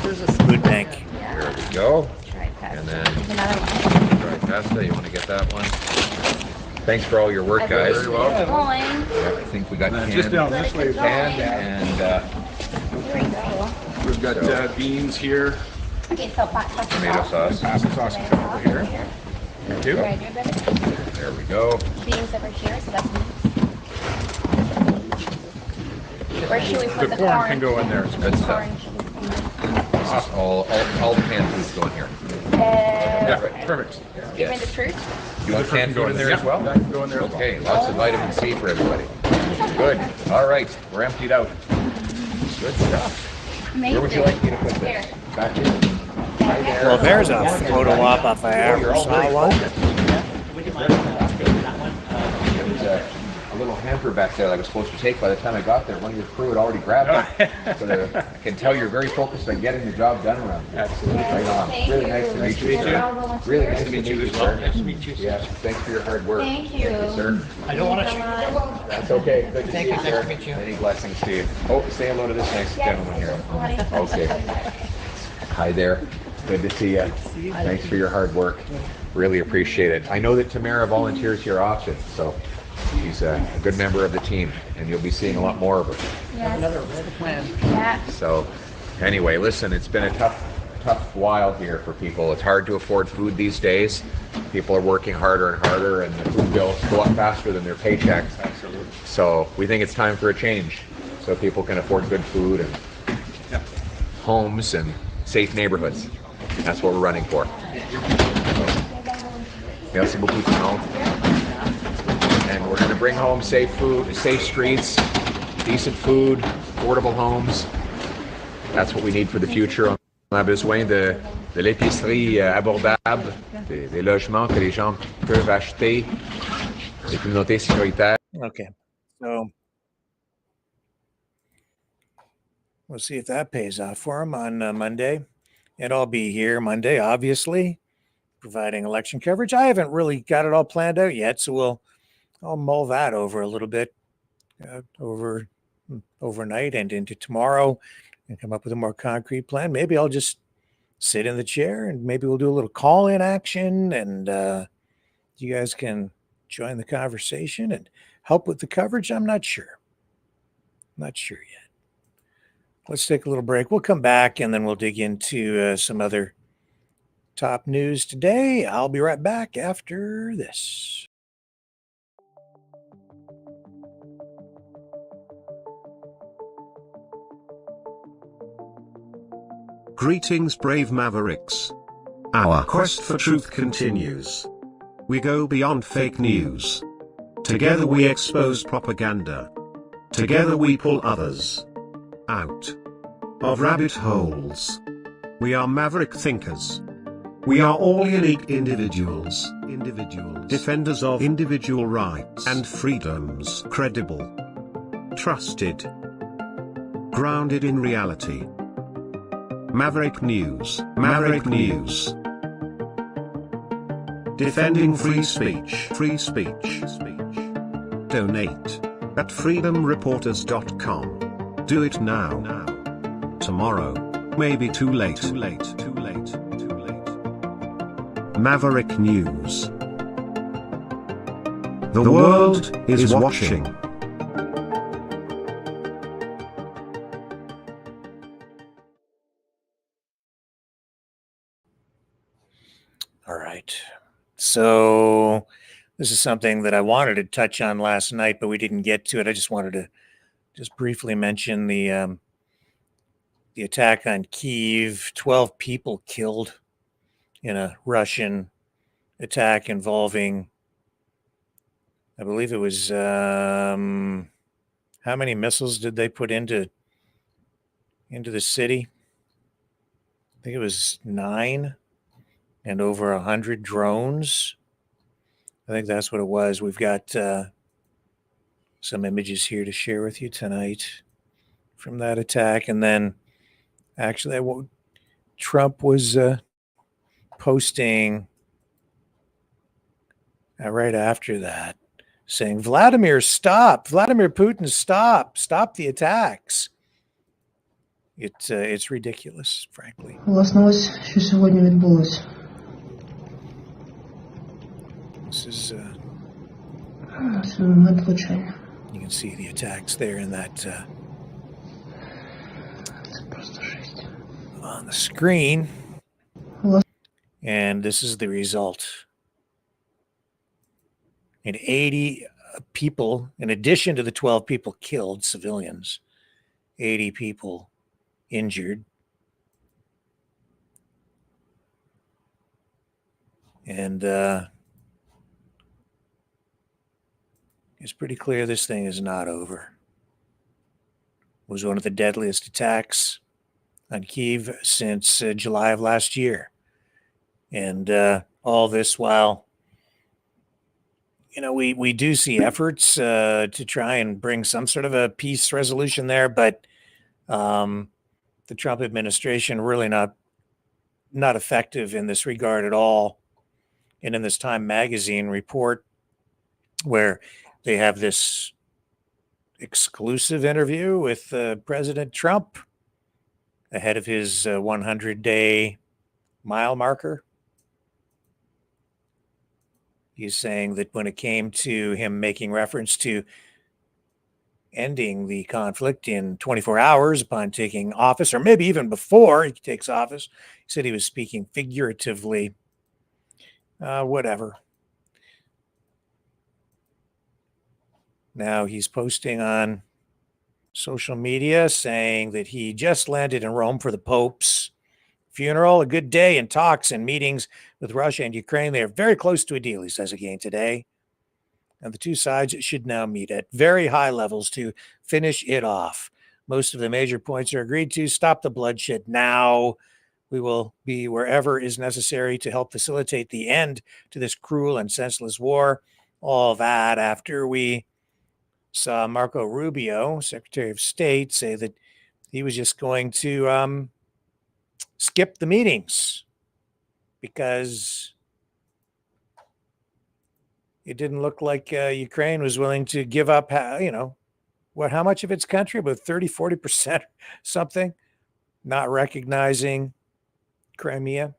There's a food bank. There we go. And then dry pasta. You want to get that one? Thanks for all your work, guys. Very welcome. Yeah, I think we got canned, Just down this way. canned and We've got beans here. tomato sauce. Pasta sauce can come over here. Thank you. There we go. Beans over here, so that's Where should we put the corn? Can go in there. Good stuff. All the canned foods go in here. Yeah, perfect. Yes. The fruit? You want canned food in there as well? That can go in there as well. Okay, lots of vitamin C for everybody. Good. All right, we're emptied out. Good stuff. Where would you like me to put this? Back here. Hi there. Well, there's a photo op of You're our all very one. focused. There was a little hamper back there that I was supposed to take. By the time I got there, one of your crew had already grabbed it. So I can tell you're very focused on getting the job done around here. Absolutely. Right on. Really nice to meet you, sir. Really nice to meet you as well. Nice to meet you, sir. Yes, thanks for your hard work. Thank you. Sir. I don't want to. That's okay. Good to see you, Thank you. sir. Nice to meet you. Many blessings to you. Oh, say hello to this nice gentleman here. Okay. Hi there. Good to see you. Thanks for your hard work. Really appreciate it. I know that Tamara volunteers here often, so she's a good member of the team, and you'll be seeing a lot more of her. Yes. Another plan. Yeah. So anyway, listen, it's been a tough while here for people. It's hard to afford food these days. People are working harder and harder, and the food bills go up faster than their paychecks. Absolutely. So we think it's time for a change, so people can afford good food and homes and safe neighborhoods. That's what we're running for. So, merci beaucoup tout le monde. And we're going to bring home safe food, safe streets, decent food, affordable homes. That's what we need for the future. On a besoin de l'épicerie abordable, des logements que les gens peuvent acheter, des communautés sécuritaires. Okay, so we'll see if that pays off for him on Monday. And I'll be here Monday, obviously, providing election coverage. I haven't really got it all planned out yet, so I'll mull that over a little bit overnight and into tomorrow and come up with a more concrete plan. Maybe I'll just sit in the chair and maybe we'll do a little call-in action, and you guys can join the conversation and help with the coverage. I'm not sure. Not sure yet. Let's take a little break. We'll come back and then we'll dig into some other top news today. I'll be right back after this. Greetings, brave Mavericks. Our quest for truth continues. We go beyond fake news. Together we expose propaganda. Together we pull others out of rabbit holes. We are maverick thinkers. We are all unique individuals, defenders of individual rights and freedoms, credible, trusted, grounded in reality. Maverick News, Maverick News. Defending free speech, free speech. Donate at freedomreporters.com. Do it now. Tomorrow may be too late. Maverick News. The world is watching. All right. So this is something that I wanted to touch on last night, but we didn't get to it. I just wanted to briefly mention the attack on Kyiv. 12 people killed in a Russian attack involving, I believe it was, how many missiles did they put into the city? I think it was 9. and over 100 drones. I think that's what it was. We've got some images here to share with you tonight from that attack. And then actually, Trump was posting right after that, saying, Vladimir Putin, stop the attacks. It's ridiculous, frankly. Власне, що сьогодні відбулося. This is Це момент влучання. you can see the attacks there in that Це просто жесть. on the screen. And this is the result. And 80 people, in addition to the 12 people killed, civilians, 80 people injured. And it's pretty clear this thing is not over. It was one of the deadliest attacks on Kyiv since July of last year. And all this while, we do see efforts to try and bring some sort of a peace resolution there, but the Trump administration really not effective in this regard at all. And in this Time magazine report, where they have this exclusive interview with President Trump ahead of his 100-day mile marker, he's saying that when it came to him making reference to ending the conflict in 24 hours upon taking office, or maybe even before he takes office, he said he was speaking figuratively. Whatever. Now he's posting on social media saying that he just landed in Rome for the Pope's funeral. A good day in talks and meetings with Russia and Ukraine. They are very close to a deal, he says again today. And the two sides should now meet at very high levels to finish it off. Most of the major points are agreed to. Stop the bloodshed now. We will be wherever is necessary to help facilitate the end to this cruel and senseless war. All that after we saw Marco Rubio, Secretary of State, say that he was just going to skip the meetings because it didn't look like Ukraine was willing to give up, how much of its country? About 30, 40% something, not recognizing Crimea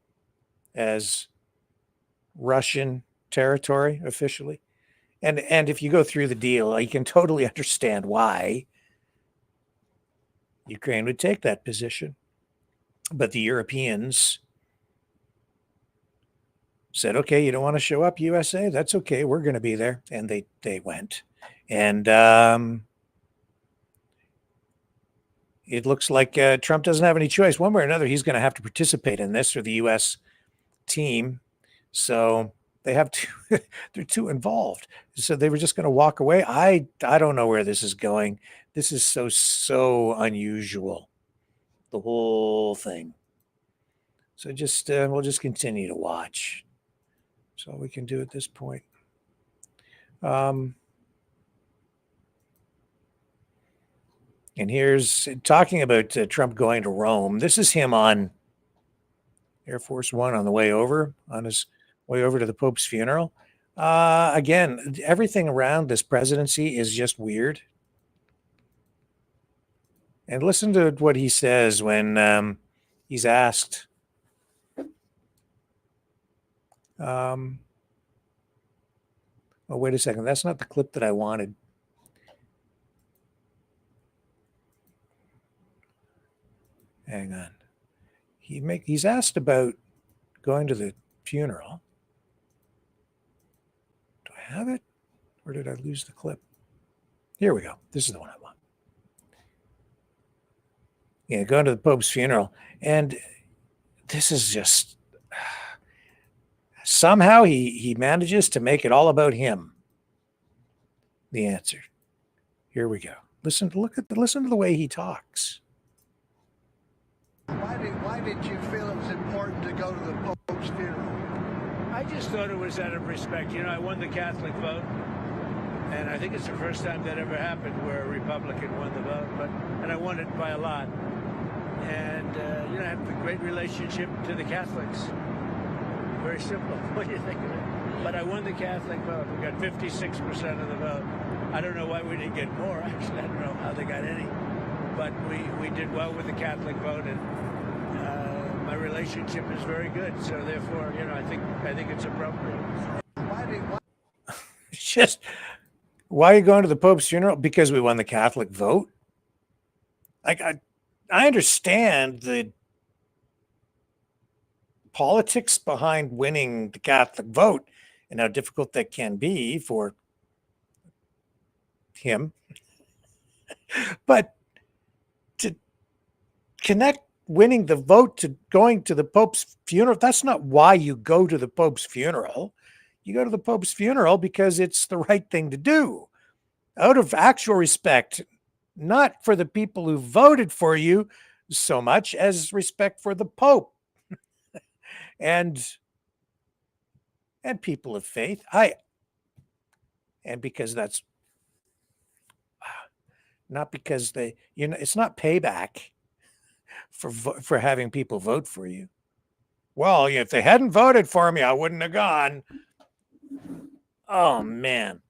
as Russian territory officially. And if you go through the deal, you can totally understand why Ukraine would take that position. But the Europeans said, okay, you don't want to show up, USA? That's okay. We're going to be there. And they went. And it looks like Trump doesn't have any choice. One way or another, he's going to have to participate in this, or the U.S. team. So they have to, they're too involved. So they were just going to walk away. I don't know where this is going. This is so unusual, the whole thing. So just we'll just continue to watch. That's all we can do at this point. And here's talking about Trump going to Rome. This is him on Air Force One on the way over, on his way over to the Pope's funeral. Again, everything around this presidency is just weird. And listen to what he says when he's asked. Oh, wait a second. That's not the clip that I wanted. Hang on. He's asked about going to the funeral. Do I have it? Or did I lose the clip? Here we go. This is the one I want. Yeah, going to the Pope's funeral. And this is just... Somehow he manages to make it all about him. The answer. Here we go. Listen to the way he talks. Why did you feel it was important to go to the Pope's funeral? just thought it was out of respect. You know, I won the Catholic vote, and I think it's the first time that ever happened where a Republican won the vote, and I won it by a lot. And, you know, I have a great relationship to the Catholics. Very simple. What do you think of it? But I won the Catholic vote. We got 56% of the vote. I don't know why we didn't get more, actually. I don't know how they got any. But we did well with the Catholic vote, and my relationship is very good. So therefore, you know, I think it's appropriate. It's just, why are you going to the Pope's funeral? Because we won the Catholic vote. Like, I understand the politics behind winning the Catholic vote and how difficult that can be for him. But to connect winning the vote to going to the Pope's funeral, that's not why you go to the Pope's funeral. You go to the Pope's funeral because it's the right thing to do, out of actual respect, not for the people who voted for you so much as respect for the Pope and people of faith. And because that's not because they, you know, it's not payback for having people vote for you. Well, if they hadn't voted for me, I wouldn't have gone. Oh man.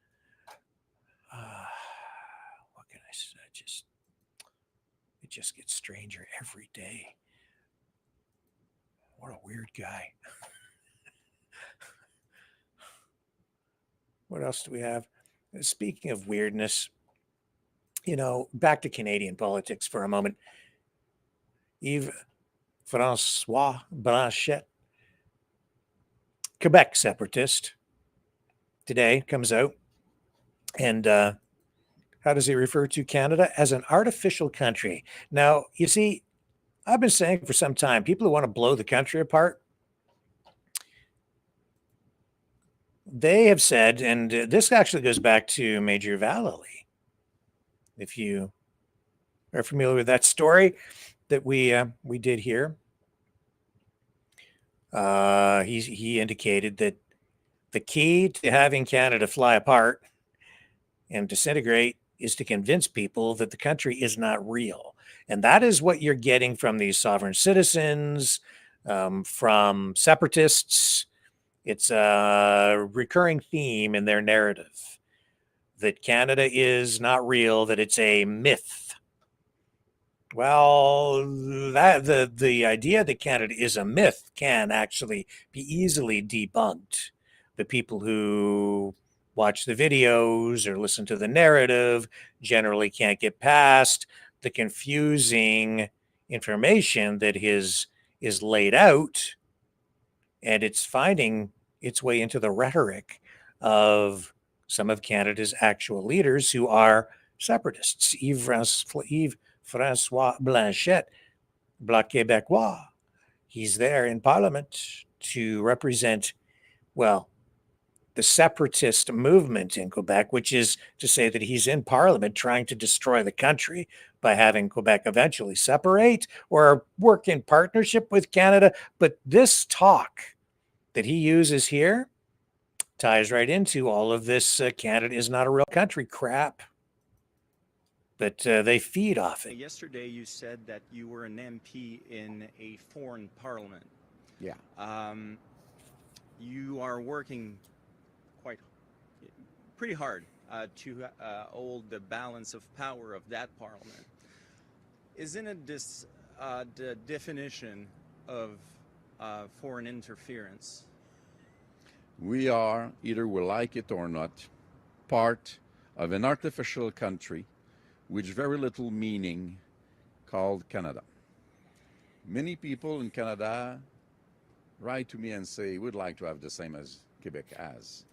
What can I say? It just gets stranger every day. What a weird guy. What else do we have? Speaking of weirdness, you know, back to Canadian politics for a moment. Yves-François Blanchet, Quebec separatist, today comes out. And how does he refer to Canada? As an artificial country. Now, you see, I've been saying for some time, people who want to blow the country apart, they have said, and this actually goes back to Major Vallely, if you are familiar with that story that we did here. He indicated that the key to having Canada fly apart and disintegrate is to convince people that the country is not real. And that is what you're getting from these sovereign citizens, from separatists. It's a recurring theme in their narrative that Canada is not real, that it's a myth. Well, that the idea that Canada is a myth can actually be easily debunked. The people who watch the videos or listen to the narrative generally can't get past the confusing information that is laid out, and it's finding its way into the rhetoric of some of Canada's actual leaders who are separatists. Yves-François Blanchet, Bloc Québécois, he's there in Parliament to represent, well, the separatist movement in Quebec, which is to say that he's in Parliament trying to destroy the country by having Quebec eventually separate or work in partnership with Canada. But this talk that he uses here ties right into all of this Canada is not a real country crap that they feed off it. Yesterday you said that you were an MP in a foreign parliament. Yeah. You are working pretty hard to hold the balance of power of that parliament. Isn't it this the definition of foreign interference? We are, either we like it or not, part of an artificial country with very little meaning called Canada. Many people in Canada write to me and say, we'd like to have the same as Quebec has.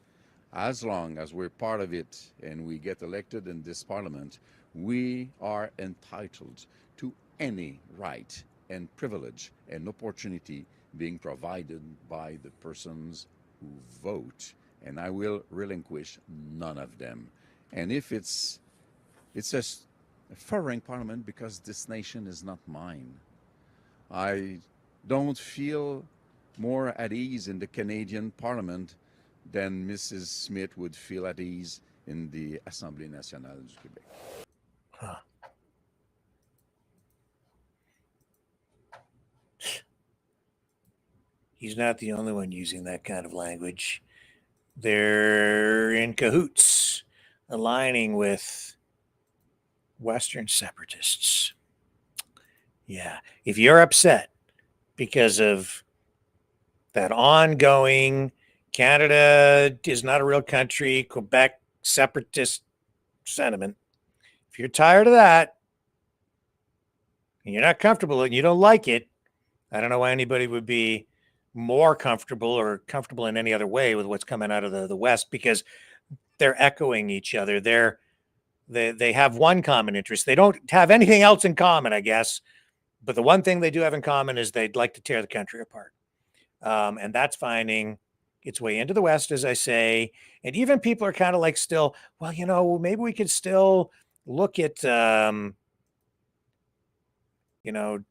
As long as we're part of it and we get elected in this parliament, we are entitled to any right and privilege and opportunity being provided by the persons who vote. And I will relinquish none of them. And if it's a foreign parliament because this nation is not mine. I don't feel more at ease in the Canadian Parliament than Mrs. Smith would feel at ease in the Assemblée nationale du Québec. Huh. He's not the only one using that kind of language. They're in cahoots, aligning with Western separatists. Yeah. If you're upset because of that ongoing Canada is not a real country, Quebec separatist sentiment, if you're tired of that and you're not comfortable and you don't like it, I don't know why anybody would be more comfortable or comfortable in any other way with what's coming out of the West, because they're echoing each other. They have one common interest. They don't have anything else in common, I guess. But the one thing they do have in common is they'd like to tear the country apart. And that's finding its way into the West, as I say. And even people are kind of like still, well, you know, maybe we could still look at, you know,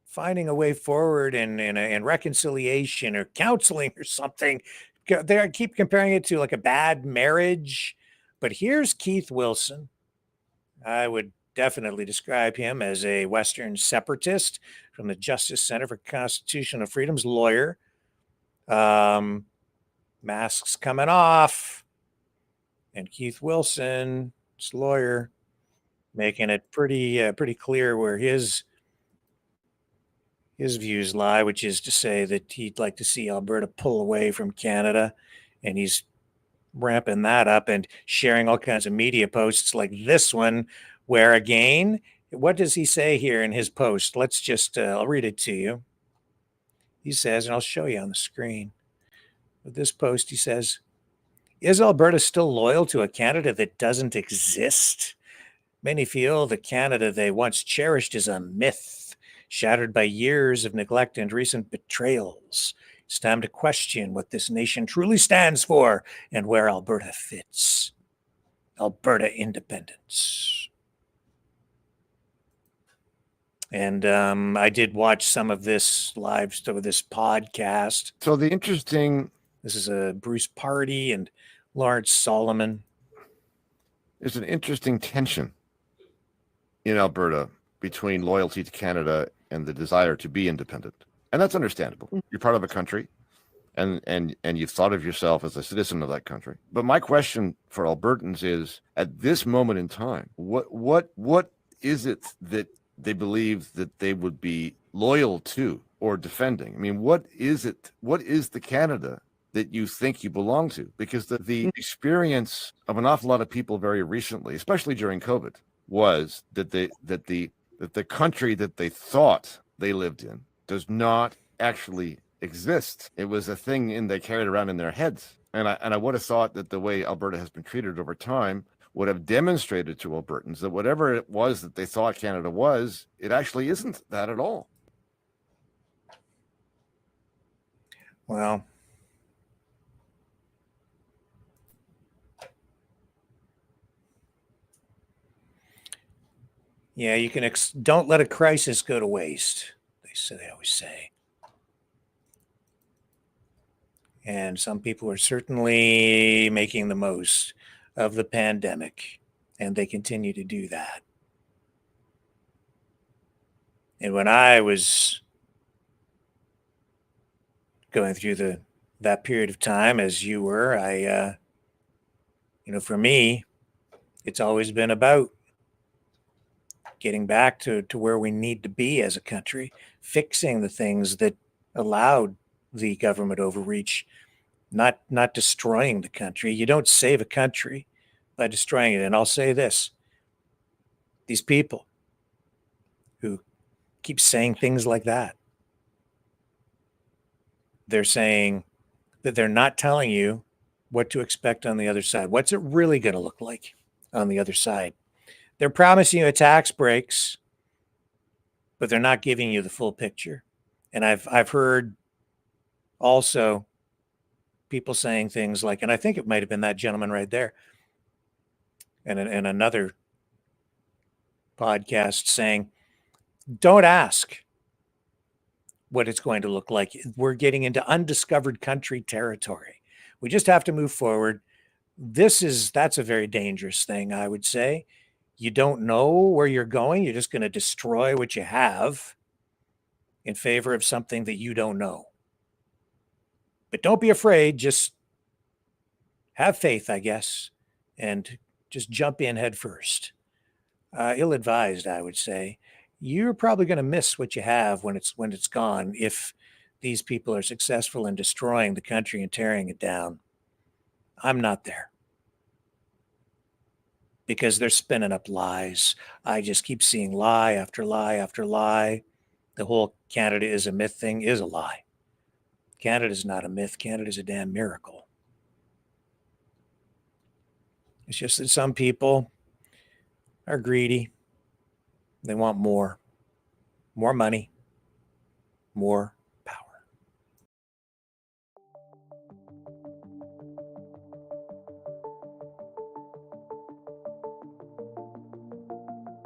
finding a way forward and reconciliation or counseling or something. They keep comparing it to like a bad marriage. But here's Keith Wilson. I would definitely describe him as a Western separatist from the Justice Center for Constitutional Freedoms, lawyer. Masks coming off. And Keith Wilson, this lawyer, making it pretty clear where his views lie, which is to say that he'd like to see Alberta pull away from Canada, and he's ramping that up and sharing all kinds of media posts like this one, where again, what does he say here in his post? Let's just, I'll read it to you. He says, and I'll show you on the screen. With this post, he says, is Alberta still loyal to a Canada that doesn't exist? Many feel the Canada they once cherished is a myth, shattered by years of neglect and recent betrayals. It's time to question what this nation truly stands for and where Alberta fits. Alberta independence. And I did watch some of this live, some of this podcast. So the interesting... This is a Bruce Party and Lawrence Solomon. There's an interesting tension in Alberta between loyalty to Canada and the desire to be independent. And that's understandable. You're part of a country and you've thought of yourself as a citizen of that country. But my question for Albertans is, at this moment in time, what is it that they believe that they would be loyal to or defending? I mean, what is the Canada that you think you belong to? Because the experience of an awful lot of people very recently, especially during COVID, was that the country that they thought they lived in does not actually exist. It was a thing they carried around in their heads. And I would have thought that the way Alberta has been treated over time would have demonstrated to Albertans that whatever it was that they thought Canada was, it actually isn't that at all. Well, yeah, you can don't let a crisis go to waste. They always say. And some people are certainly making the most of the pandemic, and they continue to do that. And when I was going through that period of time, as you were, for me, it's always been about getting back to where we need to be as a country, fixing the things that allowed the government overreach, not destroying the country. You don't save a country by destroying it. And I'll say this, these people who keep saying things like that, they're saying that they're not telling you what to expect on the other side. What's it really going to look like on the other side? They're promising you a tax breaks, but they're not giving you the full picture. And I've heard also people saying things like, and I think it might have been that gentleman right there, and another podcast saying, don't ask what it's going to look like. We're getting into undiscovered country territory. We just have to move forward. That's a very dangerous thing, I would say. You don't know where you're going. You're just going to destroy what you have in favor of something that you don't know. But don't be afraid. Just have faith, I guess, and just jump in head first. Ill-advised, I would say. You're probably going to miss what you have when it's gone if these people are successful in destroying the country and tearing it down. I'm not there. Because they're spinning up lies. I just keep seeing lie after lie after lie. The whole Canada is a myth thing is a lie. Canada's not a myth. Canada's a damn miracle. It's just that some people are greedy. They want more money, more power.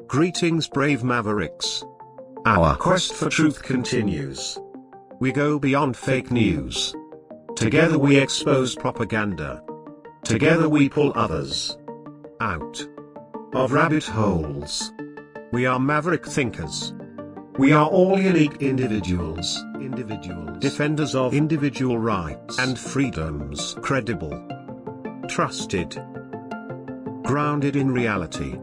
Greetings, brave Mavericks. Our quest for truth continues. We go beyond fake news. Together we expose propaganda. Together we pull others out of rabbit holes. We are maverick thinkers. We are all unique individuals. Defenders of individual rights and freedoms. Credible. Trusted. Grounded in reality.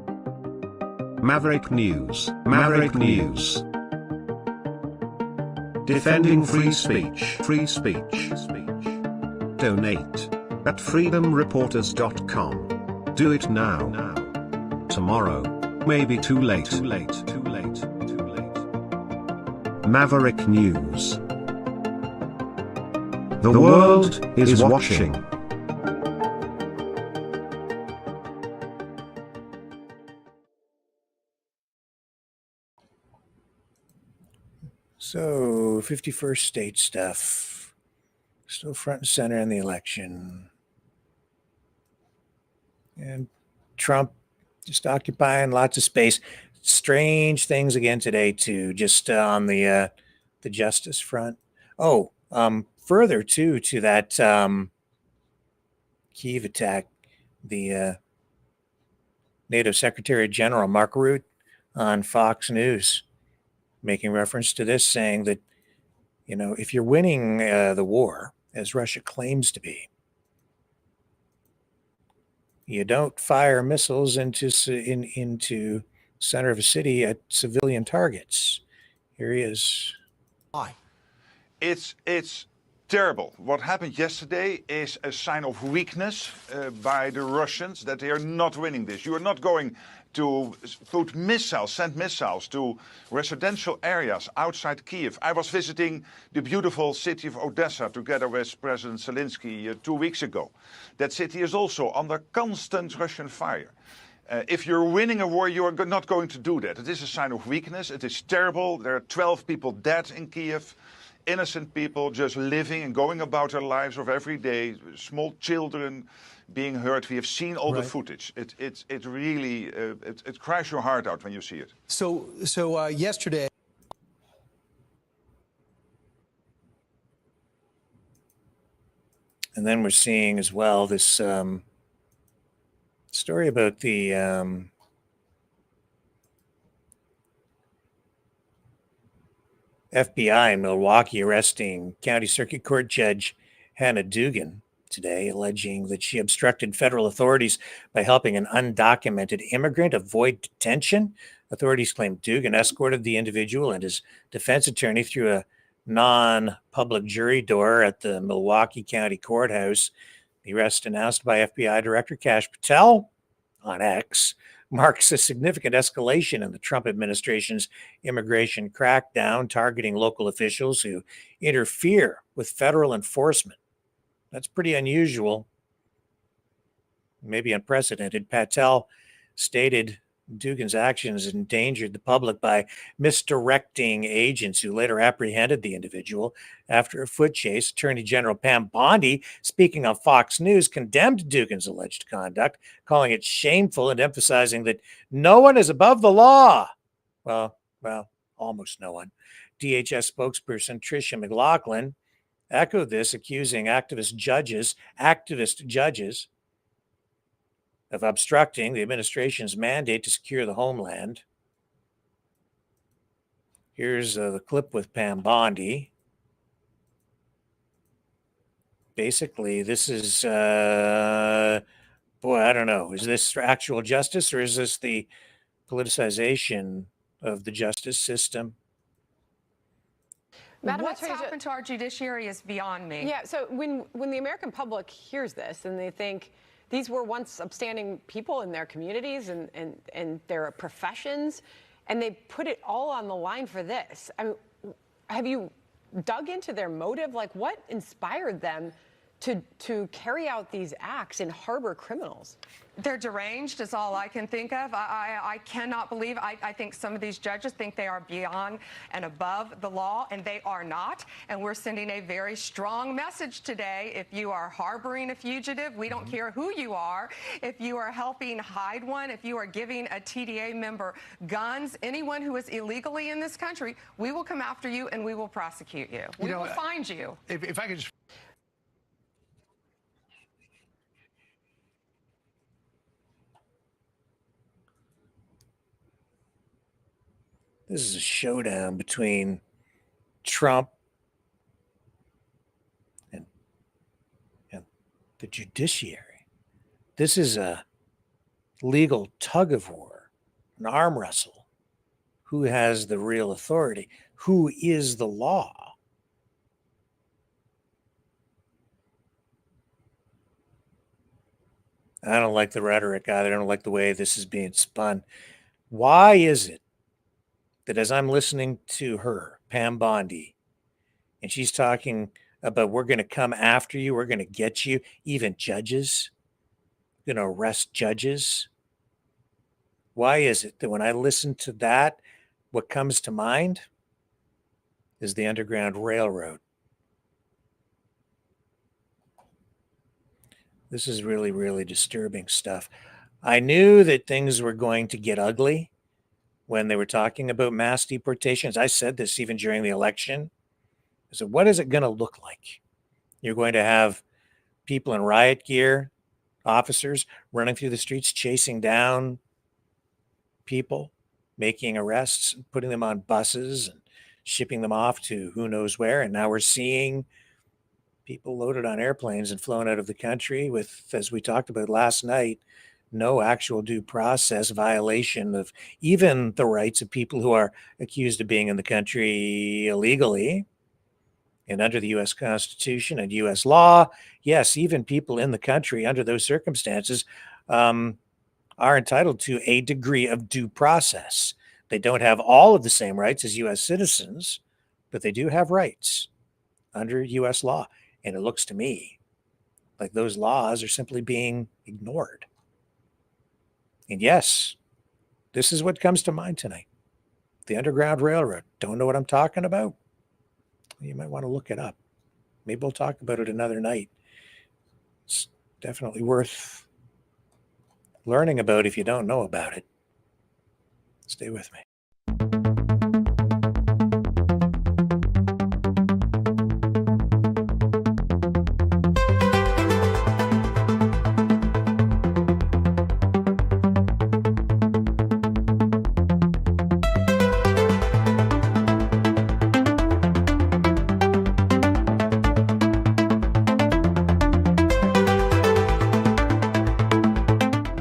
Maverick News. Maverick News. Defending free speech. Free speech. Donate at freedomreporters.com. Do it now. Tomorrow may be too late. Maverick News. The world is watching. So, 51st state stuff. Still front and center in the election. And Trump just occupying lots of space. Strange things again today, too, just on the justice front. Oh, further, too, to that Kyiv attack, the NATO Secretary General Mark Rutte on Fox News making reference to this, saying that, if you're winning the war, as Russia claims to be, you don't fire missiles into center of a city at civilian targets. Here he is. Why? It's terrible. What happened yesterday is a sign of weakness by the Russians, that they are not winning this. You are not going to send missiles to residential areas outside Kyiv. I was visiting the beautiful city of Odessa together with President Zelensky 2 weeks ago. That city is also under constant Russian fire. If you're winning a war, you are not going to do that. It is a sign of weakness. It is terrible. There are 12 people dead in Kyiv. Innocent people just living and going about their lives of every day. Small children being hurt. We have seen all the footage. It really it cries your heart out when you see it. So yesterday. And then we're seeing as well this story about the FBI in Milwaukee arresting County Circuit Court Judge Hannah Dugan today, alleging that she obstructed federal authorities by helping an undocumented immigrant avoid detention. Authorities claim Dugan escorted the individual and his defense attorney through a non-public jury door at the Milwaukee County Courthouse. The arrest, announced by FBI Director Kash Patel on X, marks a significant escalation in the Trump administration's immigration crackdown, targeting local officials who interfere with federal enforcement. That's pretty unusual, maybe unprecedented. Patel stated Dugan's actions endangered the public by misdirecting agents who later apprehended the individual after a foot chase. Attorney General Pam Bondi, speaking on Fox News, condemned Dugan's alleged conduct, calling it shameful and emphasizing that no one is above the law. Well, almost no one. DHS spokesperson Tricia McLaughlin echoed this, accusing activist judges of obstructing the administration's mandate to secure the homeland. Here's the clip with Pam Bondi. Basically, this is, boy, I don't know. Is this actual justice or is this the politicization of the justice system? Madam What's Attorney happened to our judiciary is beyond me. Yeah, so when the American public hears this and they think these were once upstanding people in their communities and their professions, and they put it all on the line for this, I mean, have you dug into their motive? Like, what inspired them to carry out these acts and harbor criminals? They're deranged is all I can think of. I cannot believe, I think some of these judges think they are beyond and above the law, and they are not. And we're sending a very strong message today. If you are harboring a fugitive, we don't care who you are. If you are helping hide one, if you are giving a TDA member guns, anyone who is illegally in this country, we will come after you and we will prosecute you. We will find you. If I could just... This is a showdown between Trump and the judiciary. This is a legal tug of war, an arm wrestle. Who has the real authority? Who is the law? I don't like the rhetoric either. I don't like the way this is being spun. Why is it that as I'm listening to her, Pam Bondi, and she's talking about we're going to come after you, we're going to get you, even judges, going to arrest judges. Why is it that when I listen to that, what comes to mind is the Underground Railroad? This is really, really disturbing stuff. I knew that things were going to get ugly when they were talking about mass deportations. I said this even during the election. I said, what is it going to look like? You're going to have people in riot gear, officers running through the streets, chasing down people, making arrests, putting them on buses and shipping them off to who knows where. And now we're seeing people loaded on airplanes and flown out of the country with, as we talked about last night, no actual due process, violation of even the rights of people who are accused of being in the country illegally. And under the U.S. Constitution and U.S. law, yes, even people in the country under those circumstances are entitled to a degree of due process. They don't have all of the same rights as U.S. citizens, but they do have rights under U.S. law. And it looks to me like those laws are simply being ignored. And yes, this is what comes to mind tonight. The Underground Railroad. Don't know what I'm talking about? You might want to look it up. Maybe we'll talk about it another night. It's definitely worth learning about if you don't know about it. Stay with me.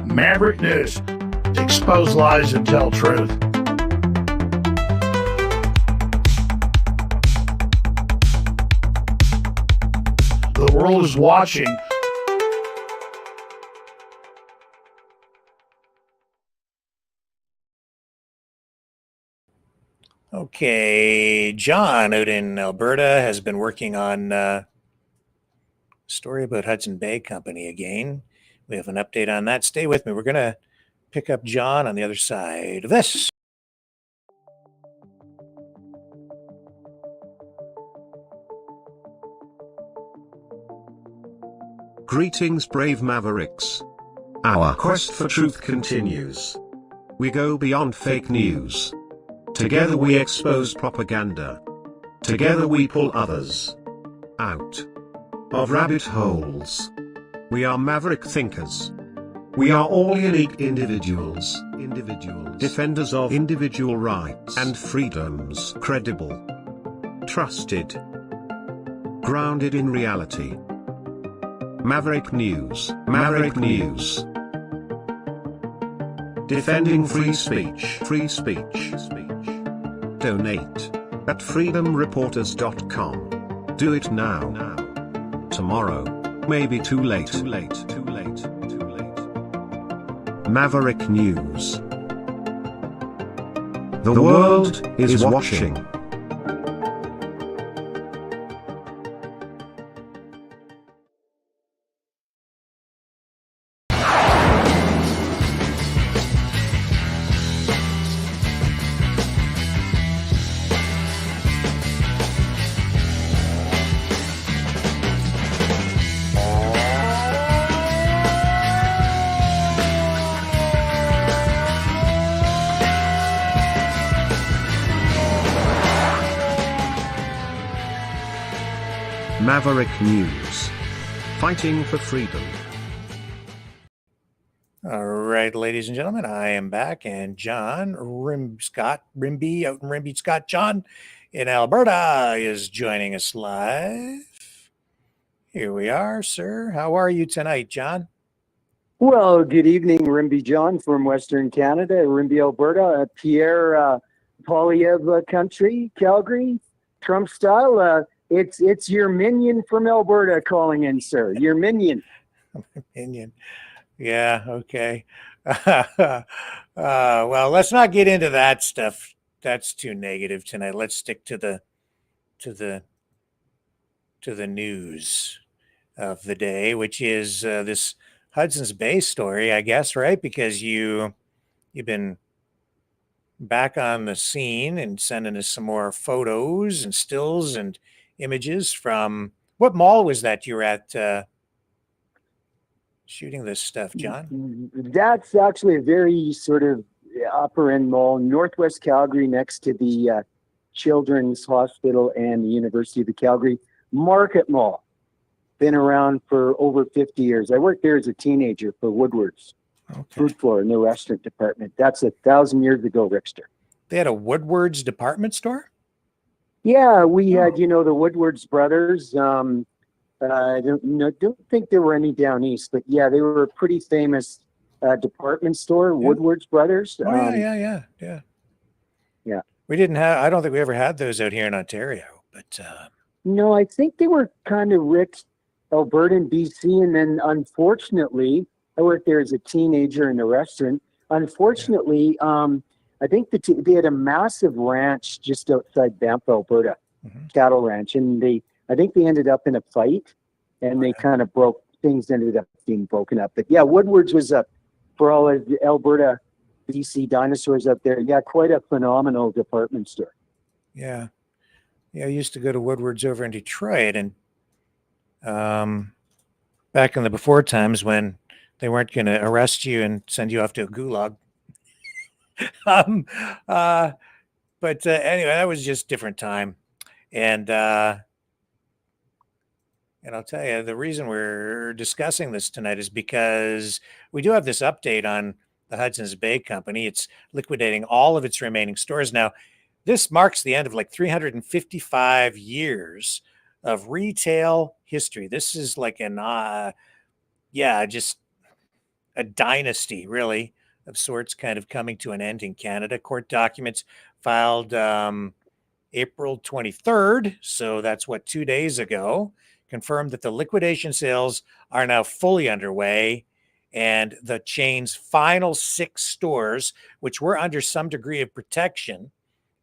Maverick News. Expose lies and tell truth. The world is watching. Okay, John out in Alberta has been working on a story about Hudson Bay Company again. We have an update on that. Stay with me. We're going to pick up John on the other side of this. Greetings, brave Mavericks. Our quest for truth continues. We go beyond fake news. Together we expose propaganda, Together we pull others out of rabbit holes. We are maverick thinkers. We are all unique individuals, defenders of individual rights and freedoms, credible, trusted, grounded in reality. Maverick News, Maverick News. Defending free speech, free speech. Donate at freedomreporters.com. Do it now. Tomorrow may be too late. Maverick News. The world is watching. Maverick News. Fighting for freedom. All right, ladies and gentlemen, I am back, and John Rimby out in Rimby, Scott John in Alberta is joining us live. Here we are, sir. How are you tonight, John? Well, good evening, Rimby John from Western Canada, Rimby, Alberta, Pierre Poilievre country, Calgary, Trump style. It's your minion from Alberta calling in, sir. Your minion. Minion. Yeah, okay. Well, let's not get into that stuff. That's too negative tonight. Let's stick to the news of the day, which is this Hudson's Bay story, I guess, right? Because you've been back on the scene and sending us some more photos and stills and images from what mall was that you were at shooting this stuff, John? That's actually a very sort of upper end mall, Northwest Calgary, next to the Children's Hospital and the University of the Calgary. Market Mall. Been around for over 50 years. I worked there as a teenager for Woodward's food floor in the restaurant department. That's 1,000 years ago, Rickster. They had a Woodward's department store? Yeah, we had, the Woodward's brothers. I don't think there were any down east, but yeah, they were a pretty famous department store, Woodward's brothers. Yeah. We didn't have, I don't think we ever had those out here in Ontario, but. No, I think they were kind of Rick's, Alberta and BC. And then unfortunately, I worked there as a teenager in a restaurant. Unfortunately, I think they had a massive ranch just outside Banff, Alberta, cattle ranch, and I think they ended up in a fight, and they kind of ended up being broken up. But yeah, Woodward's was for all of the Alberta, BC dinosaurs up there. Yeah, quite a phenomenal department store. Yeah, I used to go to Woodward's over in Detroit, and back in the before times when they weren't going to arrest you and send you off to a gulag. But anyway, that was just different time. And I'll tell you, the reason we're discussing this tonight is because we do have this update on the Hudson's Bay Company. It's liquidating all of its remaining stores. Now, this marks the end of like 355 years of retail history. This is like just a dynasty, really, of sorts, kind of coming to an end in Canada. Court documents filed April 23rd, so that's 2 days ago, confirmed that the liquidation sales are now fully underway, and the chain's final 6 stores, which were under some degree of protection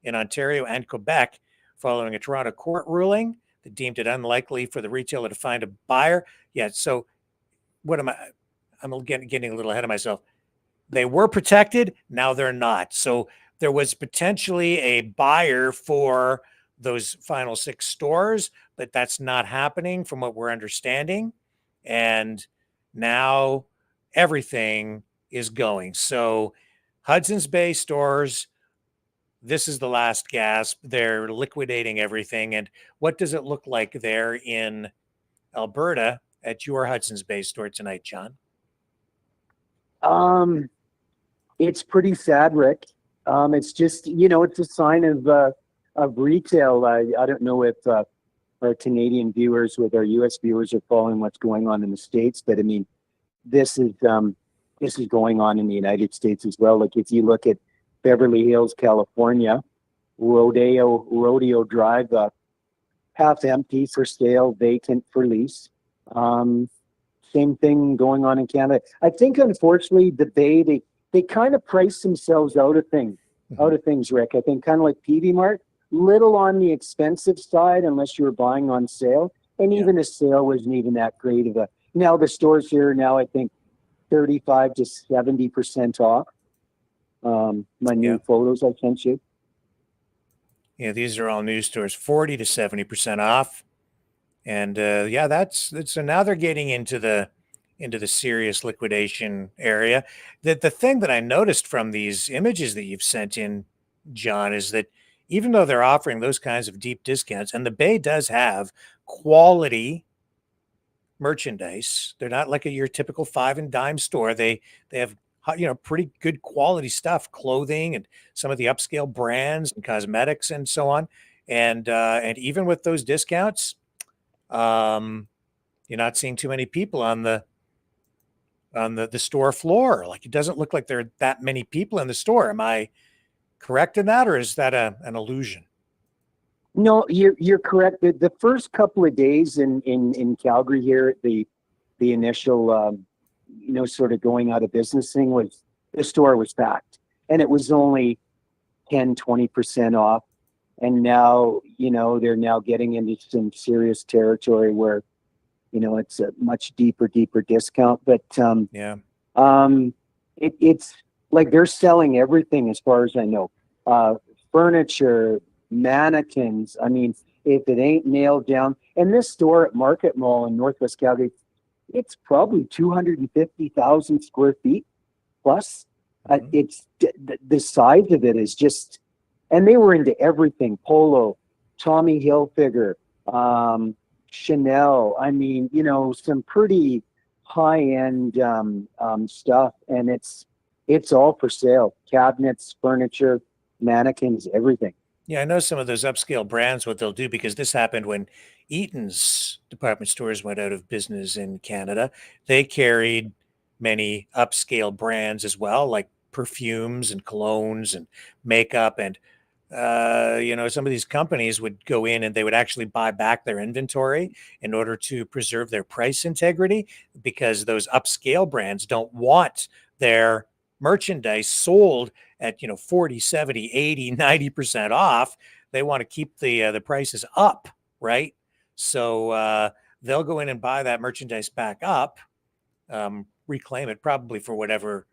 in Ontario and Quebec, following a Toronto court ruling that deemed it unlikely for the retailer to find a buyer. Yeah, so what am I? I'm getting a little ahead of myself. They were protected, now they're not. So there was potentially a buyer for those final 6 stores, but that's not happening from what we're understanding. And now everything is going. So Hudson's Bay stores, this is the last gasp. They're liquidating everything. And what does it look like there in Alberta at your Hudson's Bay store tonight, John? It's pretty sad, Rick. It's just, it's a sign of retail. I don't know if our Canadian viewers with our U.S. viewers are following what's going on in the States, but I mean, this is going on in the United States as well. Like if you look at Beverly Hills, California, Rodeo Drive, half empty for sale, vacant for lease. Same thing going on in Canada. I think, unfortunately, the Bay, they kind of price themselves out of things, Rick. I think kind of like PV Mart, little on the expensive side unless you were buying on sale. And even a sale wasn't even that great of a. Now the stores here now, I think 35 to 70% off. My new photos I sent you. Yeah, these are all new stores, 40 to 70% off. And that's so now they're getting into the serious liquidation area. The thing that I noticed from these images that you've sent in, John, is that even though they're offering those kinds of deep discounts, and the Bay does have quality merchandise, they're not like your typical 5 and dime store. They have pretty good quality stuff, clothing and some of the upscale brands and cosmetics and so on. And even with those discounts, you're not seeing too many people on the store floor. Like it doesn't look like there are that many people in the store. Am I correct in that, or is that an illusion? No, you're correct. The first couple of days in Calgary here, the initial sort of going out of business thing was the store was packed, and it was only 10-20% off. And now, they're now getting into some serious territory where, it's a much deeper discount. But it's like they're selling everything as far as I know. Furniture, mannequins. I mean, if it ain't nailed down, and this store at Market Mall in Northwest Calgary, it's probably 250,000 square feet plus. It's the size of it is just, and they were into everything: Polo, Tommy Hilfiger, Chanel. I mean, some pretty high-end stuff, and it's all for sale: cabinets, furniture, mannequins, everything. Yeah, I know some of those upscale brands, what they'll do, because this happened when Eaton's department stores went out of business in Canada. They carried many upscale brands as well, like perfumes and colognes and makeup. And, some of these companies would go in and they would actually buy back their inventory in order to preserve their price integrity, because those upscale brands don't want their merchandise sold at 40, 70, 80, 90% off. They want to keep the prices up, right? So they'll go in and buy that merchandise back up, reclaim it probably for whatever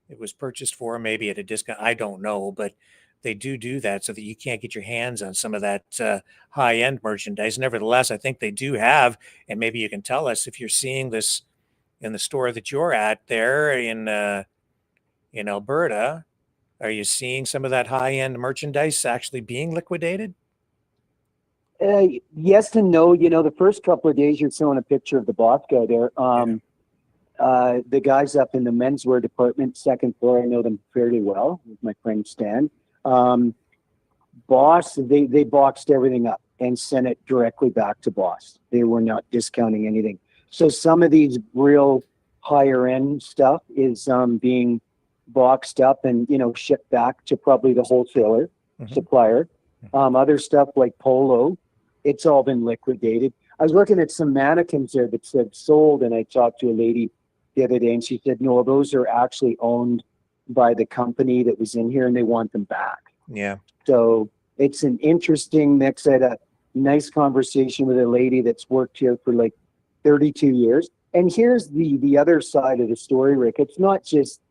it was purchased for, maybe at a discount. I don't know, but they do that so that you can't get your hands on some of that high-end merchandise. Nevertheless, I think they do have, and maybe you can tell us if you're seeing this in the store that you're at there in Alberta. Are you seeing some of that high-end merchandise actually being liquidated? Yes and no. The first couple of days you're showing a picture of the boss guy there. The guys up in the menswear department, second floor, I know them fairly well with my friend Stan. Boss, they boxed everything up and sent it directly back to Boss. They were not discounting anything. So some of these real higher end stuff is being boxed up and shipped back to probably the wholesaler supplier. Other stuff like Polo, it's all been liquidated. I was looking at some mannequins there that said sold, and I talked to a lady the other day and she said, no, those are actually owned by the company that was in here and they want them back. Yeah. So it's an interesting mix. I had a nice conversation with a lady that's worked here for like 32 years. And here's the other side of the story, Rick. It's not just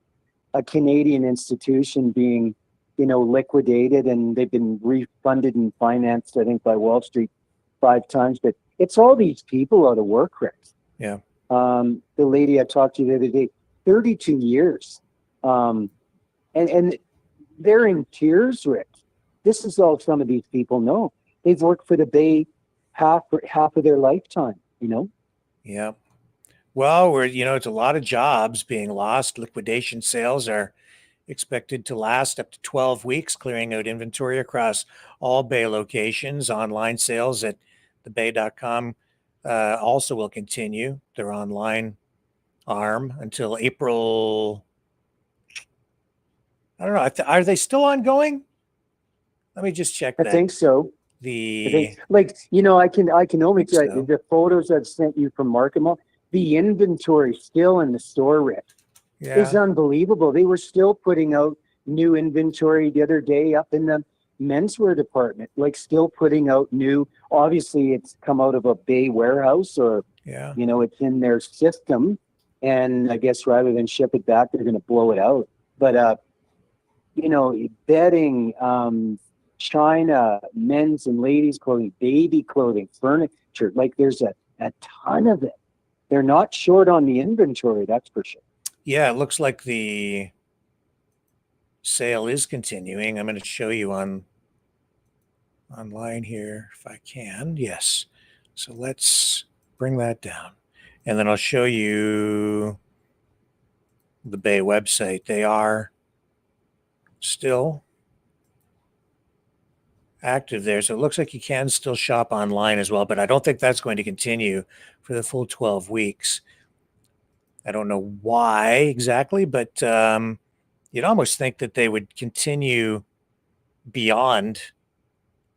a Canadian institution being, liquidated and they've been refunded and financed, I think, by Wall Street 5 times, but it's all these people out of work, Rick. Yeah. The lady I talked to the other day, 32 years. And they're in tears, Rick. this is all some of these people know. They've worked for the Bay half of their lifetime, you know? Yeah. Well, it's a lot of jobs being lost. Liquidation sales are expected to last up to 12 weeks, clearing out inventory across all Bay locations. Online sales at thebay.com also will continue their online arm until April. I don't know. Are they still ongoing? Let me just check that. I think so. I think, I can only tell you the photos I've sent you from Market Mall, the inventory still in the store, Rick, is unbelievable. They were still putting out new inventory the other day up in the menswear department, like still putting out new. Obviously, it's come out of a Bay warehouse or, it's in their system. And I guess rather than ship it back, they're going to blow it out. But, bedding, China, men's and ladies' clothing, baby clothing, furniture, like there's a ton of it. They're not short on the inventory, that's for sure. Yeah, it looks like the sale is continuing. I'm going to show you online here if I can. Yes. So let's bring that down. And then I'll show you the Bay website. They are still active there. So it looks like you can still shop online as well, but I don't think that's going to continue for the full 12 weeks. I don't know why exactly, but you'd almost think that they would continue beyond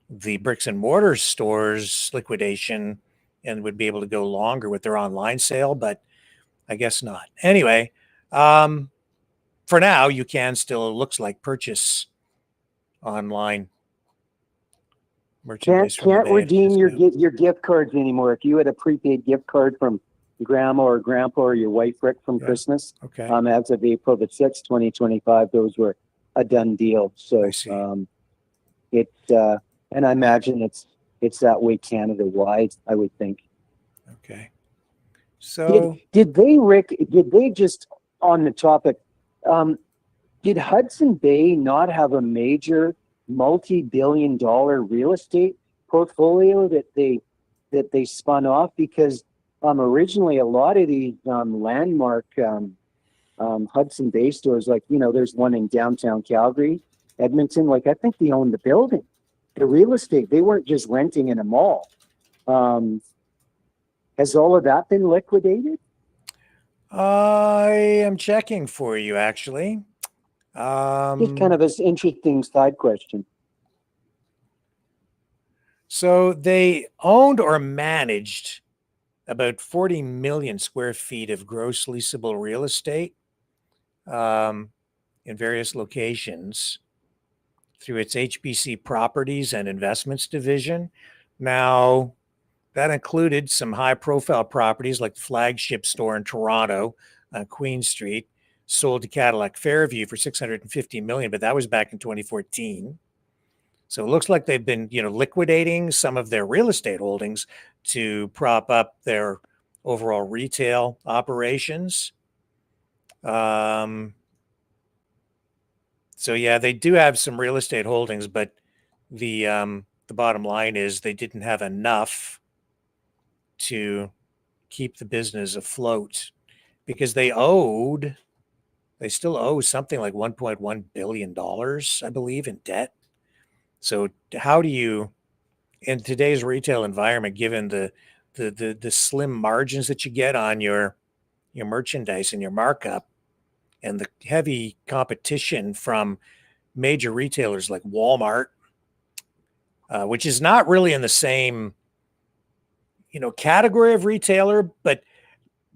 the bricks and mortar stores liquidation and would be able to go longer with their online sale, but I guess not. Anyway, for now, you can still, it looks like, purchase online merchandise. Can't redeem your gift cards anymore. If you had a prepaid gift card from grandma or grandpa or your wife, Rick, from Christmas, as of April the 6th, 2025, those were a done deal. So and I imagine it's that way Canada-wide, I would think. Okay. So did they just, on the topic, did Hudson Bay not have a major multi-billion-dollar real estate portfolio that they spun off? Because originally a lot of these landmark Hudson Bay stores, like, there's one in downtown Calgary, Edmonton, like I think they owned the building, the real estate. They weren't just renting in a mall. Has all of that been liquidated? I am checking for you, actually. Just kind of an interesting side question. So they owned or managed about 40 million square feet of gross leasable real estate in various locations through its HBC Properties and Investments division. Now, that included some high-profile properties like the flagship store in Toronto on Queen Street, sold to Cadillac Fairview for $650 million, but that was back in 2014. So it looks like they've been, liquidating some of their real estate holdings to prop up their overall retail operations. So yeah, they do have some real estate holdings, but the bottom line is they didn't have enough to keep the business afloat because they still owe something like $1.1 billion, I believe, in debt. So how do you, in today's retail environment, given the slim margins that you get on your merchandise and your markup and the heavy competition from major retailers like Walmart, which is not really in the same category of retailer, but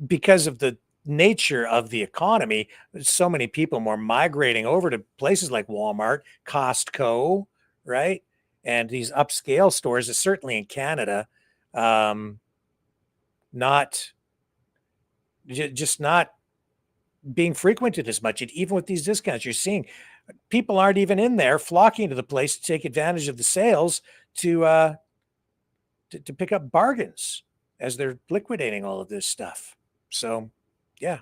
because of the nature of the economy, so many people more migrating over to places like Walmart, Costco, right? And these upscale stores, certainly in Canada, not being frequented as much. And even with these discounts, you're seeing people aren't even in there flocking to the place to take advantage of the sales to pick up bargains as they're liquidating all of this stuff. So, yeah.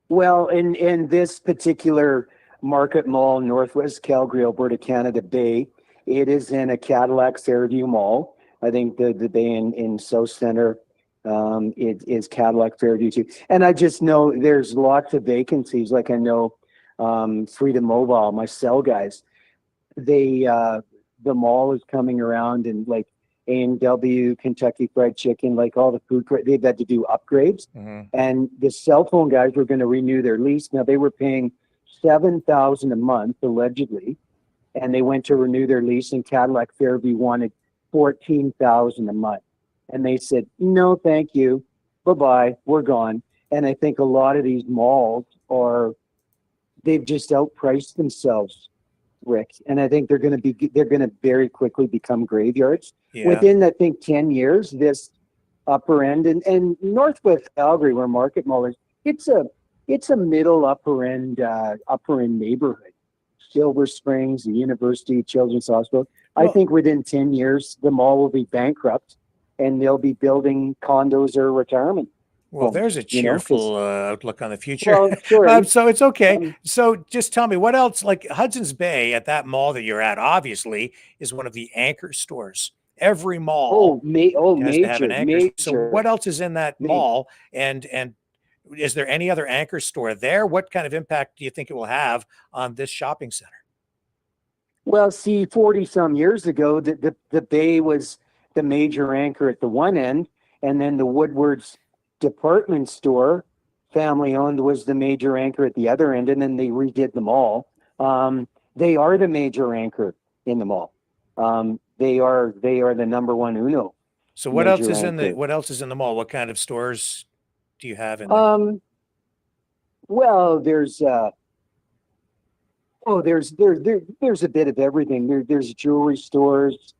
Well, in this particular market mall, Northwest Calgary, Alberta, Canada Bay, It is in a Cadillac Fairview Mall. I think the Bay in South Center, it is Cadillac Fairview too. And I just know there's lots of vacancies. Like I know Freedom Mobile, my cell guys, the mall is coming around, and like A&W, Kentucky Fried Chicken, like all the food, they've had to do upgrades. And the cell phone guys were going to renew their lease. Now they were paying $7,000 a month allegedly, and they went to renew their lease, and Cadillac Fairview wanted $14,000 a month, and they said no, thank you, bye-bye, we're gone. And I think a lot of these malls they've just outpriced themselves, Rick, and I think they're going to very quickly become graveyards. Within, I think, 10 years. This upper end and Northwest Calgary, where Market Mall is, it's a middle upper end neighborhood. Silver Springs, the University Children's Hospital. I think within 10 years, the mall will be bankrupt, and they'll be building condos or retirement. Well, there's a cheerful outlook on the future. Well, sure. So it's okay. So just tell me, what else, like Hudson's Bay at that mall that you're at, obviously, is one of the anchor stores. Every mall has to have an anchor. So what else is in that mall? And is there any other anchor store there? What kind of impact do you think it will have on this shopping center? Well, see, 40 some years ago, the Bay was the major anchor at the one end, and then the Woodward's department store, family owned, was the major anchor at the other end, and then they redid the mall. They are the major anchor in the mall. They are the number one Uno. So what else is in the mall? What kind of stores do you have in there? Well, there's a bit of everything. There's jewelry stores,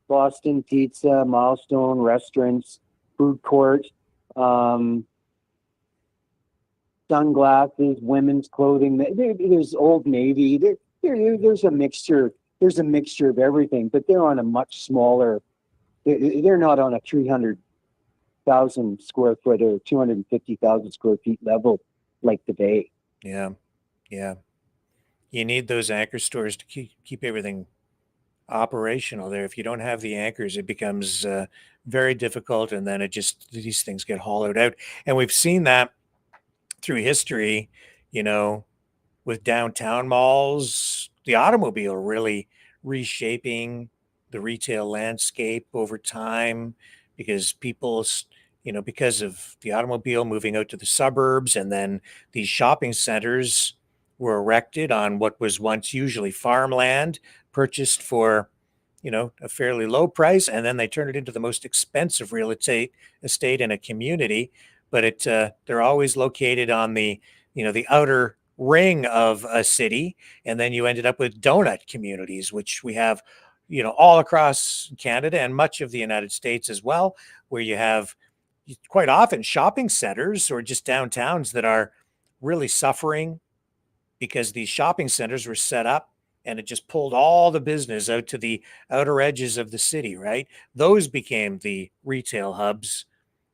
Boston Pizza, Milestone restaurants, food court, sunglasses, women's clothing. There's Old Navy. There's a mixture. There's a mixture of everything, but they're on a much smaller. They're not on a 300,000 square foot or 250,000 square feet level like the Bay. Yeah. You need those anchor stores to keep everything operational there. If you don't have the anchors, it becomes very difficult, and then these things get hollowed out. And we've seen that through history, with downtown malls, the automobile really reshaping the retail landscape over time, because people, because of the automobile moving out to the suburbs, and then these shopping centers were erected on what was once usually farmland, purchased for, a fairly low price, and then they turned it into the most expensive real estate in a community. But they're always located on the outer ring of a city, and then you ended up with donut communities, which we have, all across Canada and much of the United States as well, where you have quite often shopping centers or just downtowns that are really suffering because these shopping centers were set up and it just pulled all the business out to the outer edges of the city, right? Those became the retail hubs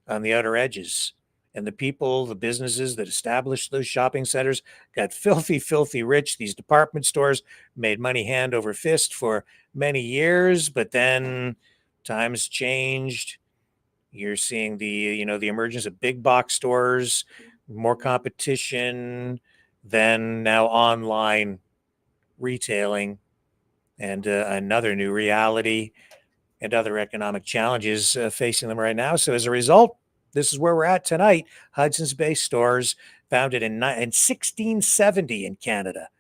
on the outer edges. And the people, the businesses that established those shopping centers got filthy, filthy rich. These department stores made money hand over fist for many years, but then times changed. You're seeing the emergence of big box stores, more competition, then now online retailing, and another new reality and other economic challenges facing them right now. So as a result, this is where we're at tonight. Hudson's Bay Stores, founded in 1670 in Canada,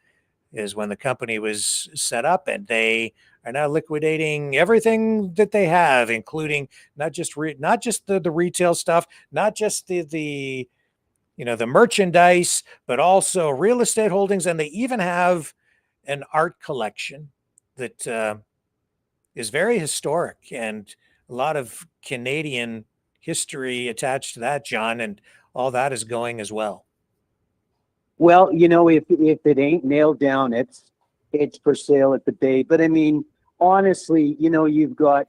is when the company was set up, and they are now liquidating everything that they have, including not just the retail stuff, not just the merchandise, but also real estate holdings, and they even have an art collection that is very historic, and a lot of Canadian history attached to that, John, and all that is going as well. Well, if it ain't nailed down, it's for sale at the Bay. But I mean, honestly, you've got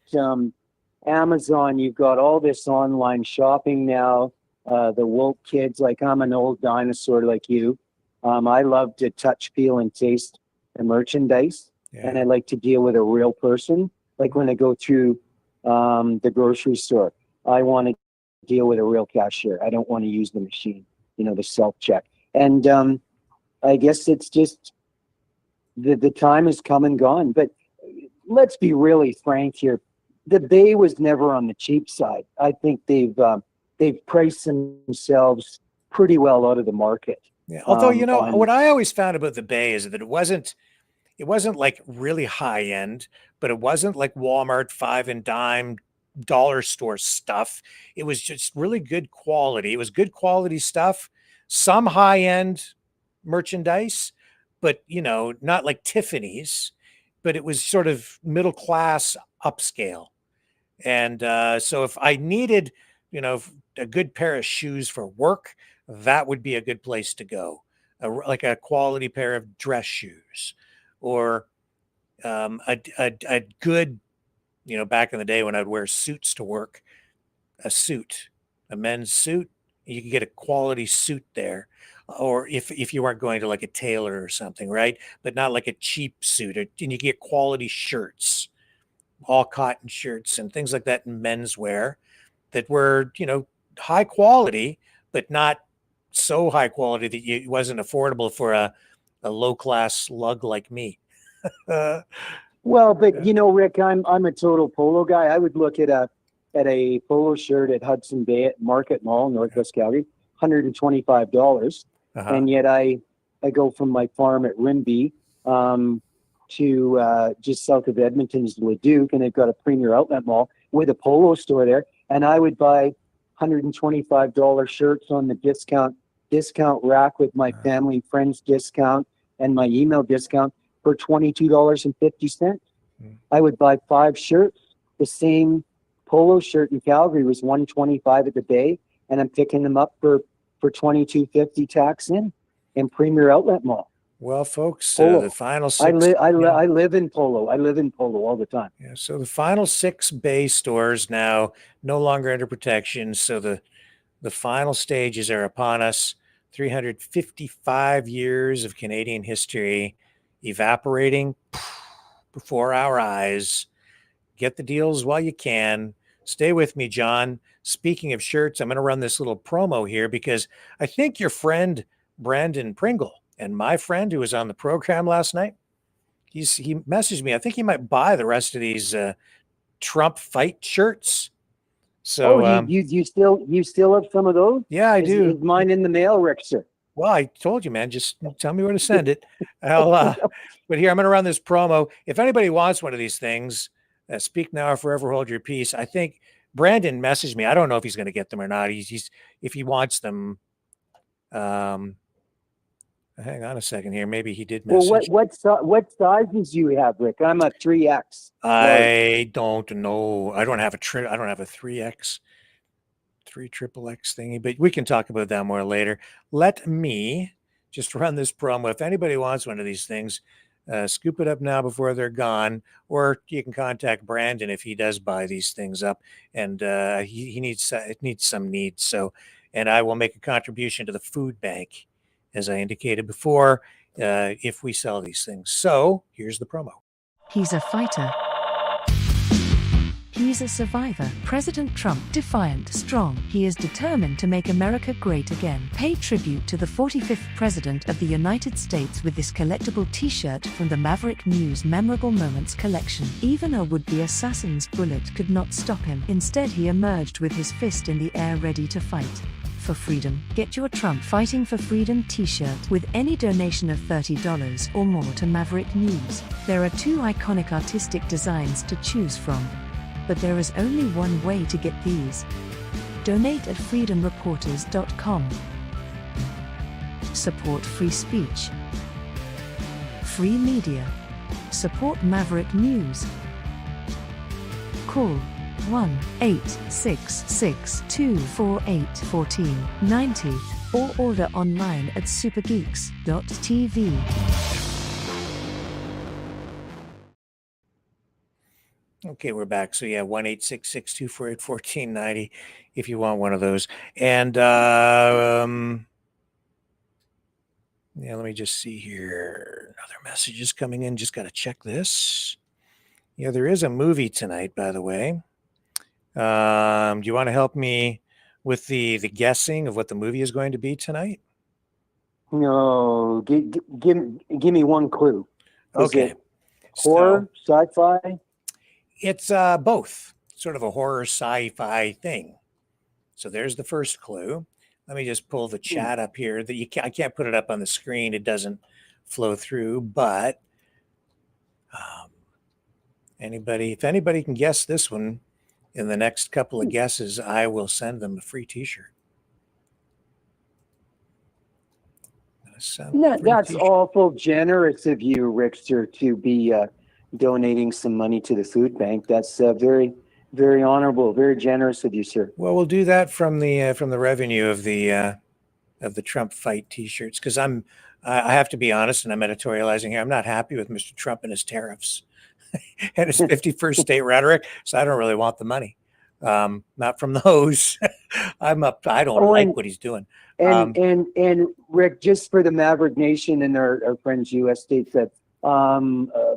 Amazon, you've got all this online shopping now. The woke kids, like I'm an old dinosaur like you. I love to touch, feel, and taste the merchandise. and I like to deal with a real person. Like when I go through the grocery store, I want to deal with a real cashier. I don't want to use the machine, the self-check. And I guess it's just the time has come and gone. But let's be really frank here. The Bay was never on the cheap side. I think they've priced themselves pretty well out of the market. Yeah. Although, what I always found about the Bay is that it wasn't like really high end, but it wasn't like Walmart 5 and dime dollar store stuff. It was just really good quality. It was good quality stuff, some high end merchandise, but not like Tiffany's, but it was sort of middle class upscale. And so if I needed, a good pair of shoes for work, that would be a good place to go. Like a quality pair of dress shoes, or a good, back in the day when I'd wear suits to work, a men's suit, you could get a quality suit there. Or if you weren't going to like a tailor or something, right? But not like a cheap suit, and you get quality shirts, all cotton shirts and things like that in menswear that were, high quality, but not so high quality that it wasn't affordable for a low class lug like me. Well, but Rick, I'm a total polo guy. I would look at a polo shirt at Hudson Bay at Market Mall, Northwest Calgary, $125. And yet I go from my farm at Rimbey to just south of Edmonton's Leduc, and they've got a premier outlet mall with a polo store there. And I would buy $125 shirts on the discount rack with my family friends discount and my email discount for $22.50. I would buy 5 shirts. The same polo shirt in Calgary was $125 at the Bay, and I'm picking them up for $22.50 tax in Premier Outlet Mall. Well, folks, the final 6. I live in Polo. I live in Polo all the time. Yeah. So the final 6 Bay stores now no longer under protection. So the final stages are upon us. 355 years of Canadian history evaporating before our eyes. Get the deals while you can. Stay with me, John. Speaking of shirts, I'm going to run this little promo here because I think your friend Brandon Pringle and my friend who was on the program last night, he messaged me. I think he might buy the rest of these Trump fight shirts. So you still have some of those? Yeah, I do. Is mine in the mail, Rick, sir? Well, I told you, man. Just tell me where to send it. But here, I'm going to run this promo. If anybody wants one of these things, speak now or forever hold your peace. I think Brandon messaged me. I don't know if he's going to get them or not. He's if he wants them. Hang on a second here. Maybe he did message. Well, what sizes do you have, Rick? I'm a 3X. I don't know. I don't have a 3X, 3 XXX thingy, but we can talk about that more later. Let me just run this promo. If anybody wants one of these things, scoop it up now before they're gone, or you can contact Brandon if he does buy these things up, and he needs some needs. So, and I will make a contribution to the food bank, as I indicated before, if we sell these things. So here's the promo. He's a fighter. He's a survivor. President Trump, defiant, strong. He is determined to make America great again. Pay tribute to the 45th President of the United States with this collectible t-shirt from the Maverick News Memorable Moments collection. Even a would-be assassin's bullet could not stop him. Instead, he emerged with his fist in the air ready to fight. For freedom. Get your Trump Fighting for Freedom t-shirt with any donation of $30 or more to Maverick News. There are 2 iconic artistic designs to choose from. But there is only one way to get these. Donate at freedomreporters.com. Support free speech. Free media. Support Maverick News. Call 1-866-248-1490 or order online at supergeeks.tv. Okay, we're back. So yeah, 1-866-248-1490 if you want one of those. And yeah, let me just see here. Other messages coming in. Just got to check this. Yeah, there is a movie tonight, by the way. Do you want to help me with the guessing of what the movie is going to be tonight? No, give me one clue. Is Okay. it horror, sci-fi? It's both. Sort of a horror sci-fi thing. So there's the first clue. Let me just pull the chat up here. I can't put it up on the screen. It doesn't flow through. But if anybody can guess this one in the next couple of guesses, I will send them a free T-shirt. That's awful generous of you, Rickster, to be donating some money to the food bank. That's very, very honorable, very generous of you, sir. Well, we'll do that from the revenue of the Trump fight T-shirts, because I have to be honest, and I'm editorializing here. I'm not happy with Mr. Trump and his tariffs and his 51st state rhetoric, so I don't really want the money. Not from those. I don't like what he's doing. And Rick, just for the Maverick Nation and our friends U.S. states, that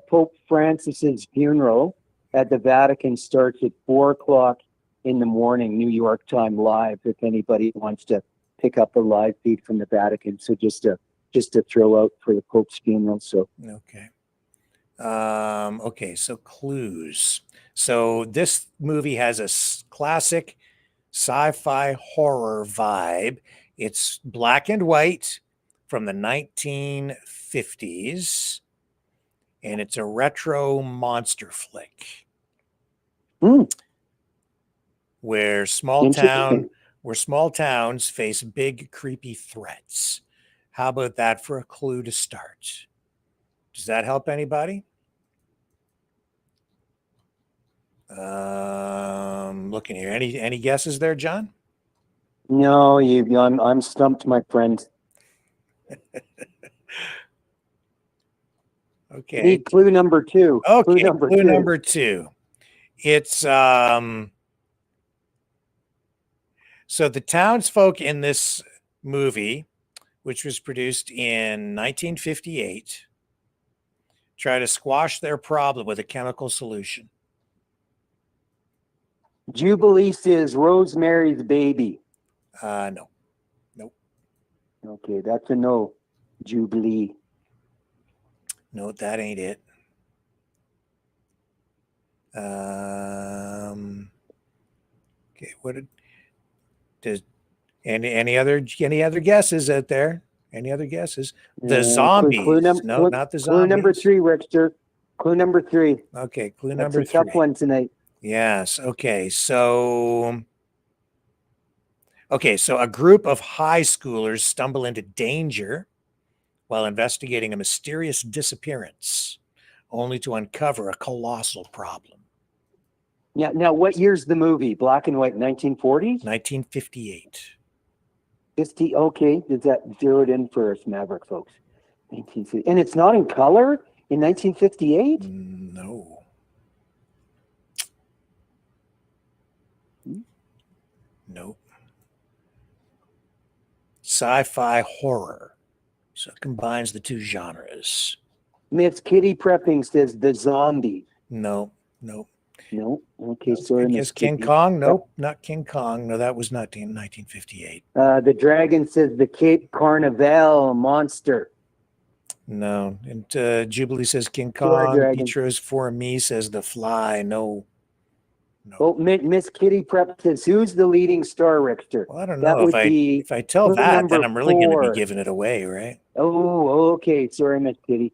Pope Francis's funeral at the Vatican starts at 4:00 in the morning, New York time, live. If anybody wants to pick up a live feed from the Vatican, so just to throw out for the Pope's funeral. So okay. Okay, so clues. So this movie has a classic sci-fi horror vibe. It's black and white from the 1950s, and it's a retro monster flick where small towns face big creepy threats. How about that for a clue to start? Does that help anybody? Looking here. Any guesses there, John? no, I'm stumped, my friend. Okay. Need clue number 2. Okay, clue number 2. It's so the townsfolk in this movie, which was produced in 1958, try to squash their problem with a chemical solution. Jubilee is Rosemary's Baby. No. Nope. Okay, that's a no. Jubilee. No, that ain't it. Okay, does any other guesses out there? Any other guesses? The zombies. No, not the zombies. Clue number 3, Rickster. Clue number 3. Okay, clue number 3. That's a tough one tonight. Yes. Okay. So a group of high schoolers stumble into danger while investigating a mysterious disappearance, only to uncover a colossal problem. Yeah. Now, what year's the movie? Black and white, 1940s? 1958. 50. Okay. Does that zero it in for us, Maverick folks? 1950. And it's not in color in 1958? No. Nope. Sci-fi horror. So it combines the two genres. Miss Kitty Prepping says the zombie. No. No. Okay, sorry. Miss King Kong? Nope, not King Kong. No, that was not in 1958. The Dragon says the Cape Carnival monster. No. And Jubilee says King Sorry, Kong. Dragon. Petros for me says The Fly. No. Oh, Miss Kitty Prep says, who's the leading star, Richter? Well, I don't know. If I tell that, then I'm really going to be giving it away, right? Oh, okay. Sorry, Miss Kitty.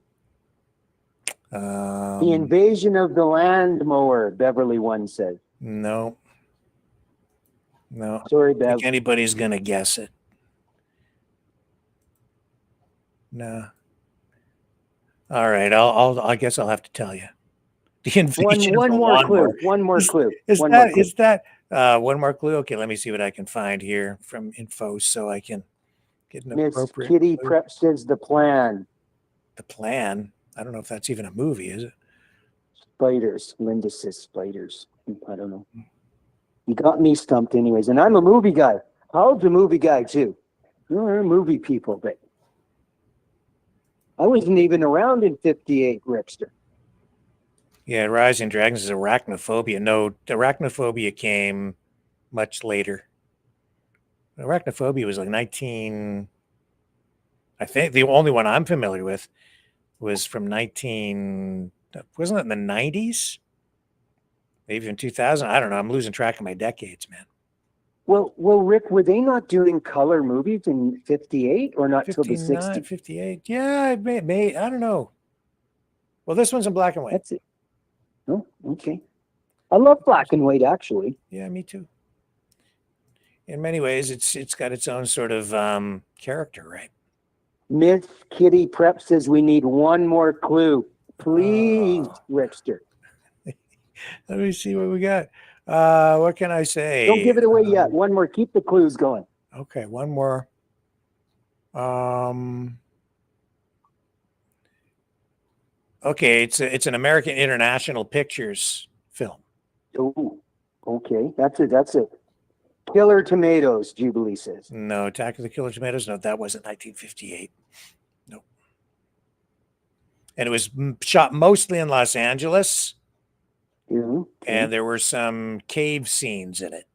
The Invasion of the Land Mower, Beverly One says. No. Sorry, I Bev. think anybody's going to guess it. No. All right. I guess I'll have to tell you. The Invasion One of the more Lawnmower. clue. One more clue. Is One that more clue. is that one more clue? Okay, let me see what I can find here from info so I can get an Miss appropriate Kitty clue. Prep says the plan. The Plan. I don't know if that's even a movie, is it? Spiders. Linda says spiders. I don't know. You got me stumped anyways. And I'm a movie guy. Howard's a movie guy too. You're movie people, but I wasn't even around in 58, Rickster. Yeah, Rising Dragons is arachnophobia. No, arachnophobia came much later. Arachnophobia was like 19. I think the only one I'm familiar with was from 19. Wasn't it in the 90s? Maybe in 2000. I don't know. I'm losing track of my decades, man. Well, Rick, were they not doing color movies in 58 or not till the 60s? 58. Yeah, it may. I don't know. Well, this one's in black and white. That's it. Oh, okay. I love black and white, actually. Yeah, me too. In many ways, it's got its own sort of character, right? Miss Kitty Prep says we need one more clue. Please, Rickster. Let me see what we got. What can I say? Don't give it away yet. One more. Keep the clues going. Okay, one more. Okay, it's an American International Pictures film. Oh, okay. That's it. Killer Tomatoes, Jubilee says. No, Attack of the Killer Tomatoes. No, that wasn't 1958. No. And it was shot mostly in Los Angeles. Yeah. And there were some cave scenes in it,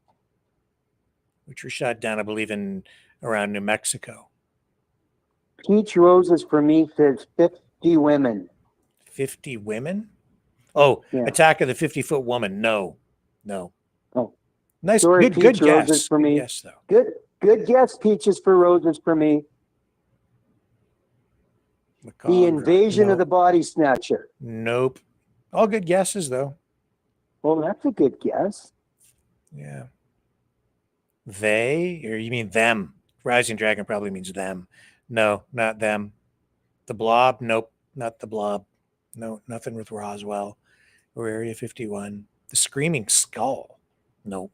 which were shot down, I believe, in around New Mexico. Peach Roses for me says 50 women. 50 women? Oh, yeah. Attack of the 50-Foot Woman. No. Oh. Nice. Sorry, good guess. Roses for me. Yes, though. Good guess, Peaches for Roses for me. The Invasion of the Body Snatcher. Nope. All good guesses, though. Well, that's a good guess. Yeah. They, or you mean them? Rising Dragon probably means them. No, not them. The Blob? Nope, not the Blob. No, nothing with Roswell or Area 51. The Screaming Skull? Nope.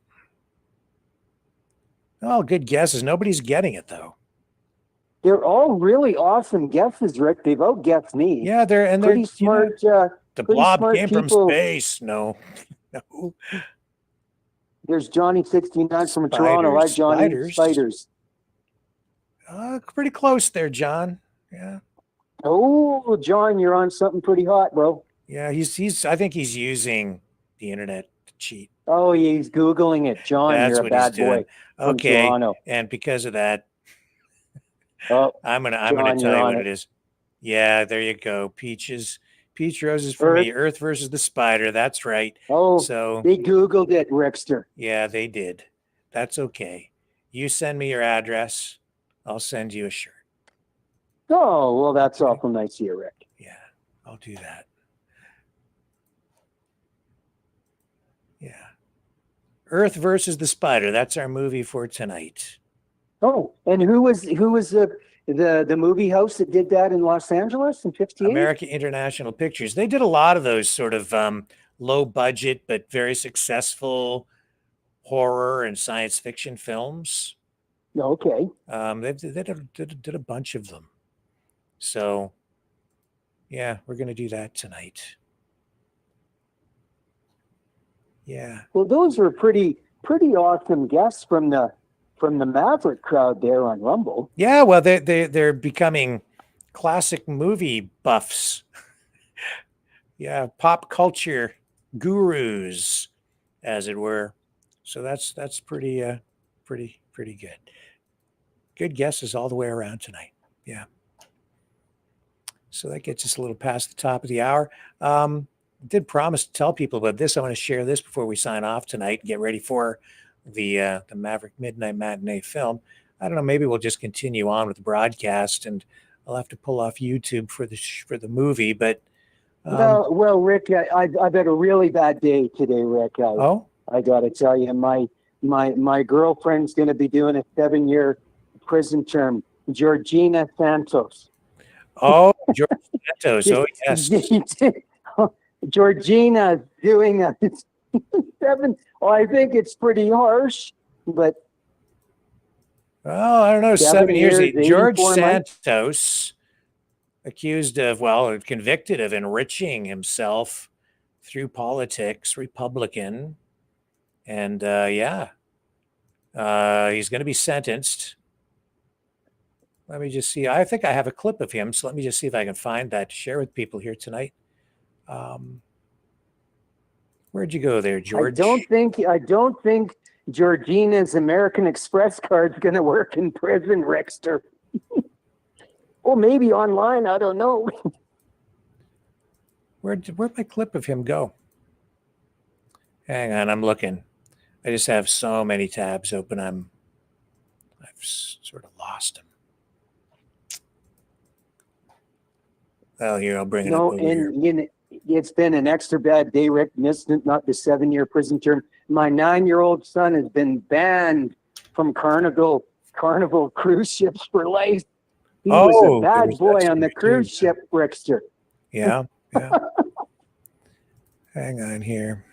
All good guesses. Nobody's getting it, though. They're all really awesome guesses, Rick. They've outguessed me. Yeah, they're pretty smart. The Blob came from space. No. There's Johnny 69 from Toronto. Hi, Johnny. Spiders. Pretty close there, John. Yeah. Oh, John, you're on something pretty hot, bro. Yeah, he's. I think he's using the internet to cheat. Oh, he's Googling it. John, you're a bad boy. Okay, Toronto. And because of that, oh, I'm gonna tell you what it is. Yeah, there you go. Peach Roses for me. Earth versus the Spider. That's right. Oh, so they Googled it, Rickster. Yeah, they did. That's okay. You send me your address. I'll send you a shirt. Oh, well, that's awful nice of you, Rick. Yeah, I'll do that. Yeah. Earth versus the Spider. That's our movie for tonight. Oh, and who was the movie house that did that in Los Angeles in 58? American International Pictures. They did a lot of those sort of low budget but very successful horror and science fiction films. Okay. They did a bunch of them. So, yeah, we're going to do that tonight. Yeah. Well, those were pretty awesome guests from the Maverick crowd there on Rumble. Yeah, well, they're becoming classic movie buffs. Yeah, pop culture gurus, as it were. So that's pretty good. Good guesses all the way around tonight. Yeah. So that gets us a little past the top of the hour. Did promise to tell people about this. I want to share this before we sign off tonight and get ready for the Maverick Midnight Matinee film. I don't know. Maybe we'll just continue on with the broadcast, and I'll have to pull off YouTube for the movie. But well, Rick, I've had a really bad day today, Rick. I got to tell you, my girlfriend's going to be doing a 7-year prison term. Georgina Santos. Oh, George Santos. Oh, yes. Georgina doing a 7. Oh, I think it's pretty harsh, but. Oh, I don't know. 7 years. George Santos, months. Convicted of enriching himself through politics, Republican. And he's going to be sentenced. Let me just see. I think I have a clip of him, so let me just see if I can find that to share with people here tonight. Where'd you go there, George? I don't think Georgina's American Express card's going to work in prison, Rexter. Or maybe online. I don't know. Where'd my clip of him go? Hang on, I'm looking. I just have so many tabs open. I've sort of lost him. Well, here, I'll bring it up over here. And it's been an extra bad day, Rick. Not the 7-year prison term. My 9-year-old son has been banned from Carnival cruise ships for life. He was a bad boy on the cruise ship, Rickster. Yeah. Hang on here.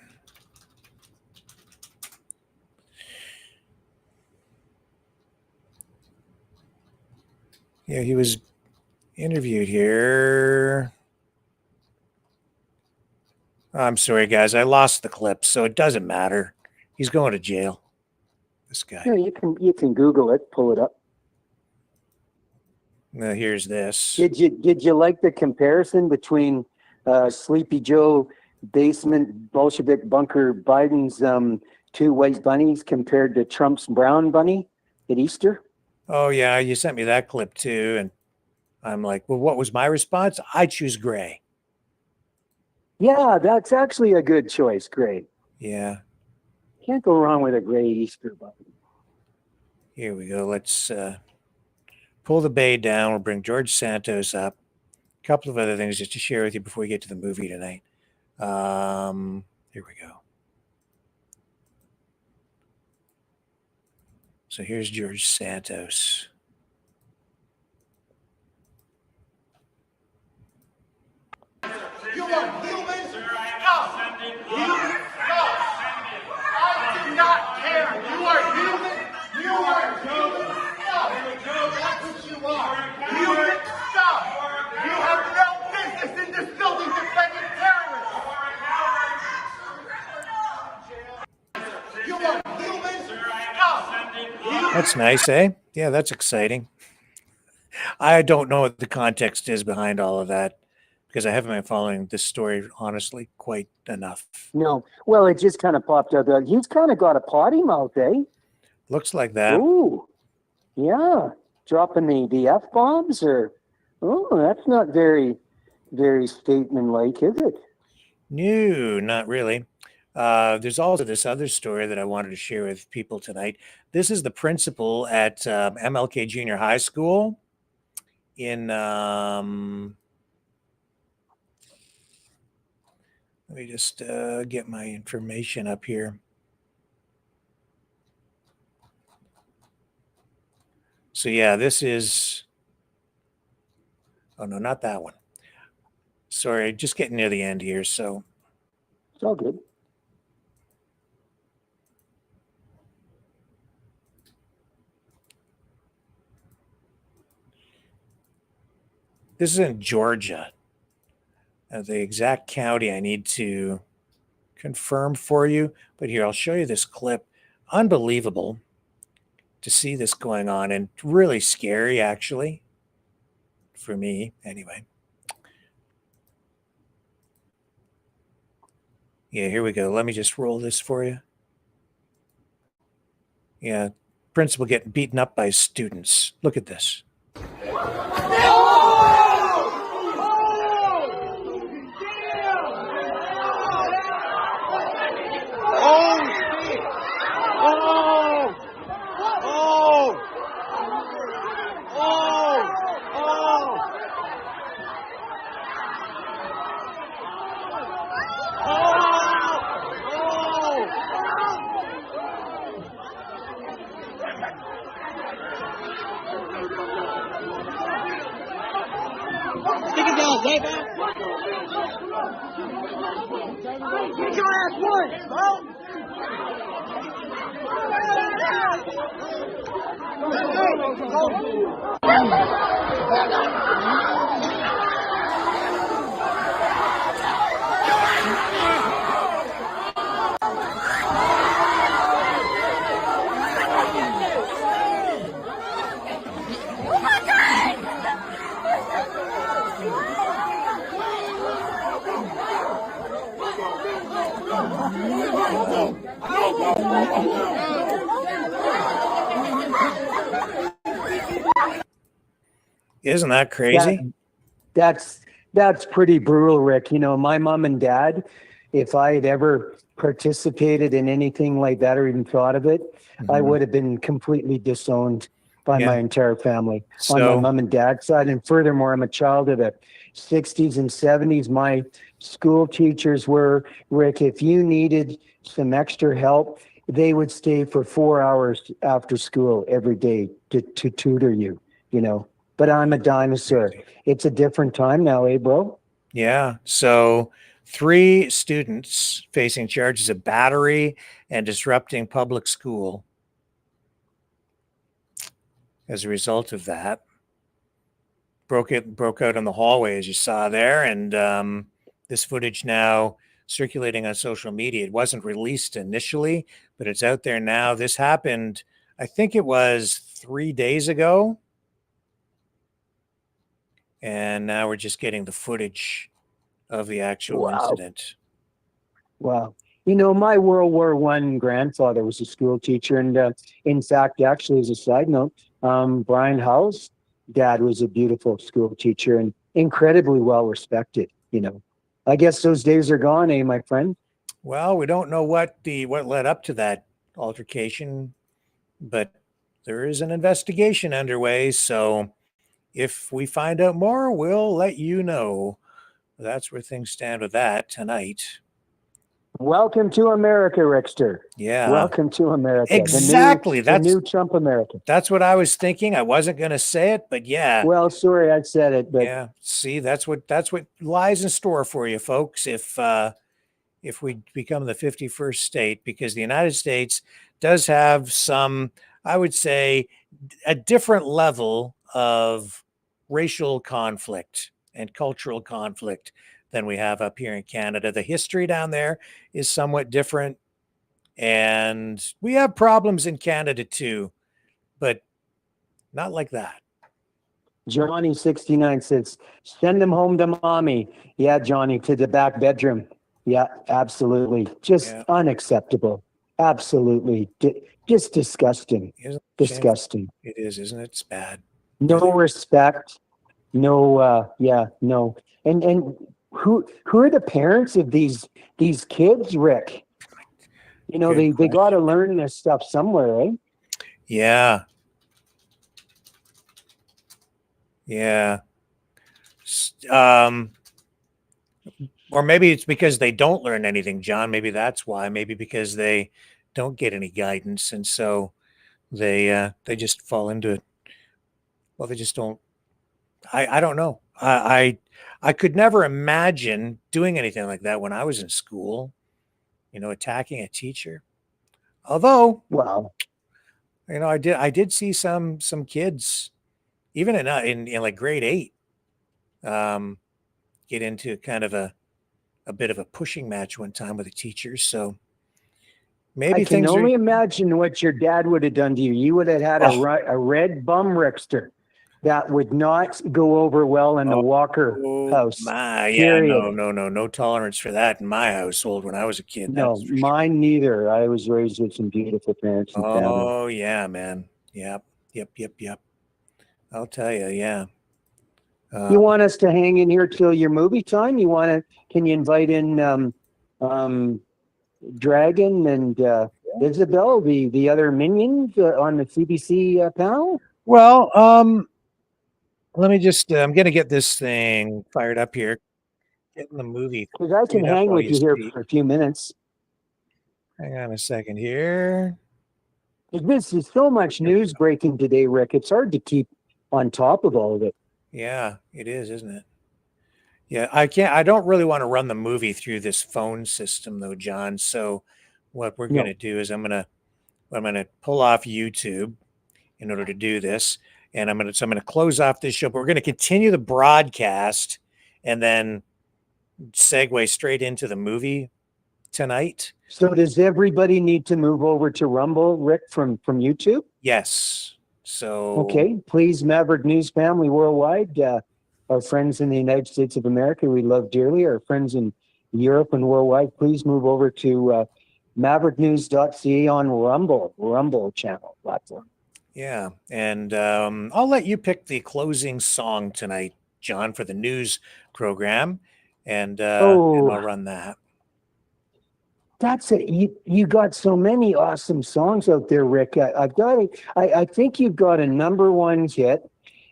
Yeah, he was interviewed here. I'm sorry, guys. I lost the clip, so it doesn't matter. He's going to jail. This guy. Yeah, you can Google it, pull it up. Now, here's this. Did you like the comparison between Sleepy Joe basement Bolshevik bunker Biden's 2 white bunnies compared to Trump's brown bunny at Easter? Oh, yeah, you sent me that clip too. And I'm like, well, what was my response? I choose gray. Yeah, that's actually a good choice, gray. Yeah. Can't go wrong with a gray Easter bunny. Here we go. Let's pull the bay down. We'll bring George Santos up. A couple of other things just to share with you before we get to the movie tonight. Here we go. So here's George Santos. You are human scum! Human scum! I do not care! You are human! You are human scum! That's what you are! Human scum! You have no business in this building defending terrorists! You are human scum! That's nice, eh? Yeah, that's exciting. I don't know what the context is behind all of that because I haven't been following this story, honestly, quite enough. No. Well, it just kind of popped out. He's kind of got a potty mouth, eh? Looks like that. Ooh. Yeah. Dropping the F-bombs or... Oh, that's not very, very statement-like, is it? No, not really. There's also this other story that I wanted to share with people tonight. This is the principal at MLK Junior High School in... let me just get my information up here. So yeah, this is... Oh, no, not that one. Sorry, just getting near the end here, so... It's all good. This is in Georgia. The exact county I need to confirm for you. But here, I'll show you this clip. Unbelievable to see this going on and really scary, actually, for me, anyway. Yeah, here we go. Let me just roll this for you. Yeah, principal getting beaten up by students. Look at this. Stick it down, lay back. Get your ass one, bro. Oh my God! Isn't that crazy? That's pretty brutal, Rick. You know, my mom and dad, if I had ever participated in anything like that or even thought of it, I would have been completely disowned by my entire family on my mom and dad's side. And furthermore, I'm a child of the 60s and 70s. My school teachers were, Rick, if you needed some extra help, they would stay for 4 hours after school every day to tutor you, you know. But I'm a dinosaur. It's a different time now, eh, bro? Yeah. So 3 students facing charges of battery and disrupting public school as a result of that. Broke out in the hallway, as you saw there. And this footage now circulating on social media. It wasn't released initially, but it's out there now. This happened, I think it was 3 days ago. And now we're just getting the footage of the actual incident. Wow. You know, my World War I grandfather was a school teacher. And in fact, actually, as a side note, Brian Howell's dad was a beautiful school teacher and incredibly well respected. You know, I guess those days are gone, eh, my friend? Well, we don't know what led up to that altercation, but there is an investigation underway. So if we find out more, we'll let you know. That's where things stand with that tonight. Welcome to America, Rickster. Yeah. Welcome to America. Exactly. The new Trump America. That's what I was thinking. I wasn't going to say it, but yeah. Well, sorry, I said it, but yeah. See, that's what lies in store for you, folks. If we become the 51st state, because the United States does have some, I would say, a different level of racial conflict and cultural conflict than we have up here in Canada. The history down there is somewhat different, and we have problems in Canada too, but not like that. Johnny 69 says, send them home to mommy. Yeah, Johnny, to the back bedroom. Yeah, absolutely. Just unacceptable. Absolutely. Just disgusting. Disgusting. It is, isn't it? It's bad. No respect. No, no. And who are the parents of these kids, Rick? You know, they got to learn this stuff somewhere, right? Yeah. Yeah. Or maybe it's because they don't learn anything, John. Maybe that's why. Maybe because they don't get any guidance, and so they just fall into it. Well, they just don't. I don't know. I could never imagine doing anything like that when I was in school. You know, attacking a teacher. Although, well, you know, I did see some kids, even in like grade 8, get into kind of a bit of a pushing match one time with a teacher. So maybe I can only imagine what your dad would have done to you. You would have had a red bum Rickster that would not go over well in the Walker house. No tolerance for that in my household when I was a kid. No, mine neither. I was raised with some beautiful parents and family. Oh yeah, man. Yep. I'll tell you, yeah. You want us to hang in here till your movie time? Can you invite in Dragon and Isabel, the other minions on the CBC panel? Well, let me just, I'm going to get this thing fired up here. Getting the movie. Because I can hang with you here for a few minutes. Hang on a second here. This is so much news breaking today, Rick. It's hard to keep on top of all of it. Yeah, it is, isn't it? Yeah, I don't really want to run the movie through this phone system though, John. So what we're going to do is I'm going to pull off YouTube in order to do this. And I'm going to close off this show, but we're going to continue the broadcast and then segue straight into the movie tonight. So does everybody need to move over to Rumble, Rick, from YouTube? Yes. So okay, please, Maverick News family worldwide, our friends in the United States of America we love dearly, our friends in Europe and worldwide, please move over to mavericknews.ca on Rumble channel platform. Yeah, and I'll let you pick the closing song tonight, John, for the news program, and I'll run that. That's it. You got so many awesome songs out there, Rick. I think you've got a #1 hit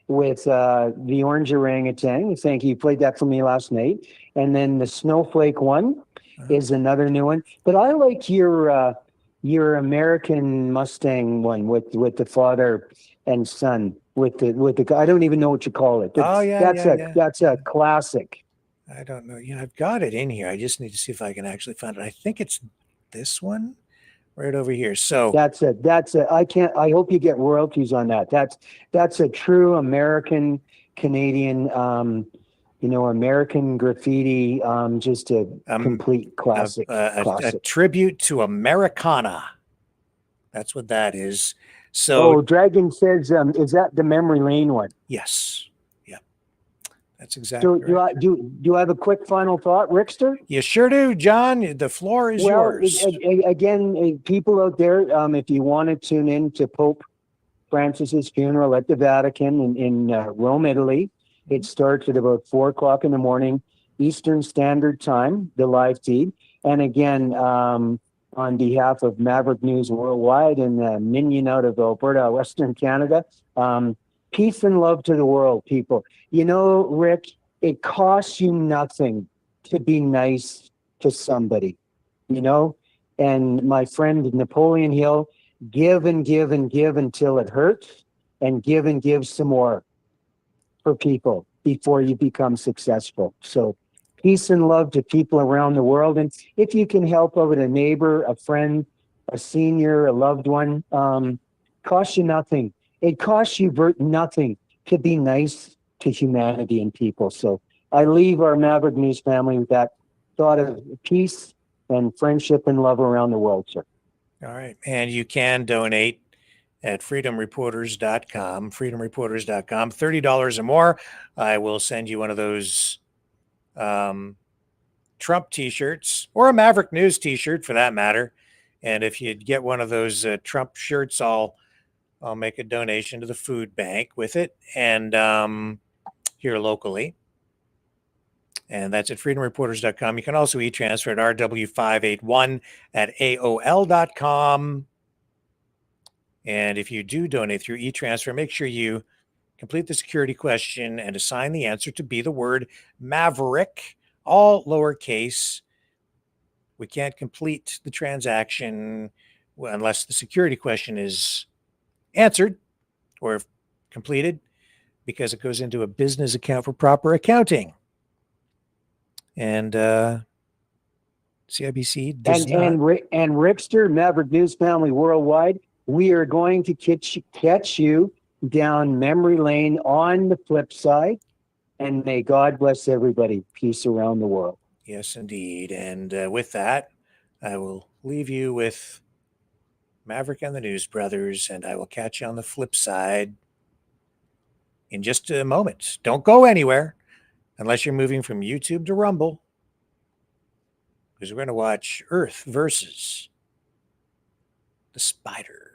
with the Orange Orangutan. Thank you. You played that for me last night. And then the Snowflake one is another new one. But I like your American Mustang one with the father and son with the I don't even know what you call it. That's a classic. I don't know. I've got it in here. I just need to see if I can actually find it. I think it's this one right over here. So that's it. I hope you get royalties on that. That's a true American Canadian, American graffiti, just a complete classic. A tribute to Americana. That's what that is. So Dragon says, is that the Memory Lane one? Yes. That's exactly right. Do you have a quick final thought, Rickster? You sure do, John. The floor is yours. Again, people out there, if you want to tune in to Pope Francis's funeral at the Vatican in Rome, Italy, it starts at about 4:00 in the morning, Eastern Standard Time, the live feed. And again, on behalf of Maverick News Worldwide and the Minion out of Alberta, Western Canada, peace and love to the world, people. Rick, it costs you nothing to be nice to somebody, And my friend Napoleon Hill, give and give and give until it hurts, and give some more for people before you become successful. So peace and love to people around the world. And if you can help out a neighbor, a friend, a senior, a loved one, costs you nothing. It costs you nothing to be nice to humanity and people. So I leave our Maverick News family with that thought of peace and friendship and love around the world, sir. All right. And you can donate at freedomreporters.com, $30 or more. I will send you one of those Trump t-shirts, or a Maverick News t-shirt for that matter. And if you get one of those Trump shirts, I'll make a donation to the food bank with it, and here locally. And that's at freedomreporters.com. You can also e-transfer at rw581@aol.com. And if you do donate through e-transfer, make sure you complete the security question and assign the answer to be the word Maverick, all lowercase. We can't complete the transaction unless the security question is answered or completed, because it goes into a business account for proper accounting. And CIBC does and Rickster, Maverick News family worldwide, we are going to catch you down memory lane on the flip side. And may God bless everybody. Peace around the world. Yes, indeed. And with that, I will leave you with Maverick and the News Brothers, and I will catch you on the flip side in just a moment. Don't go anywhere unless you're moving from YouTube to Rumble, because we're going to watch Earth versus the Spider.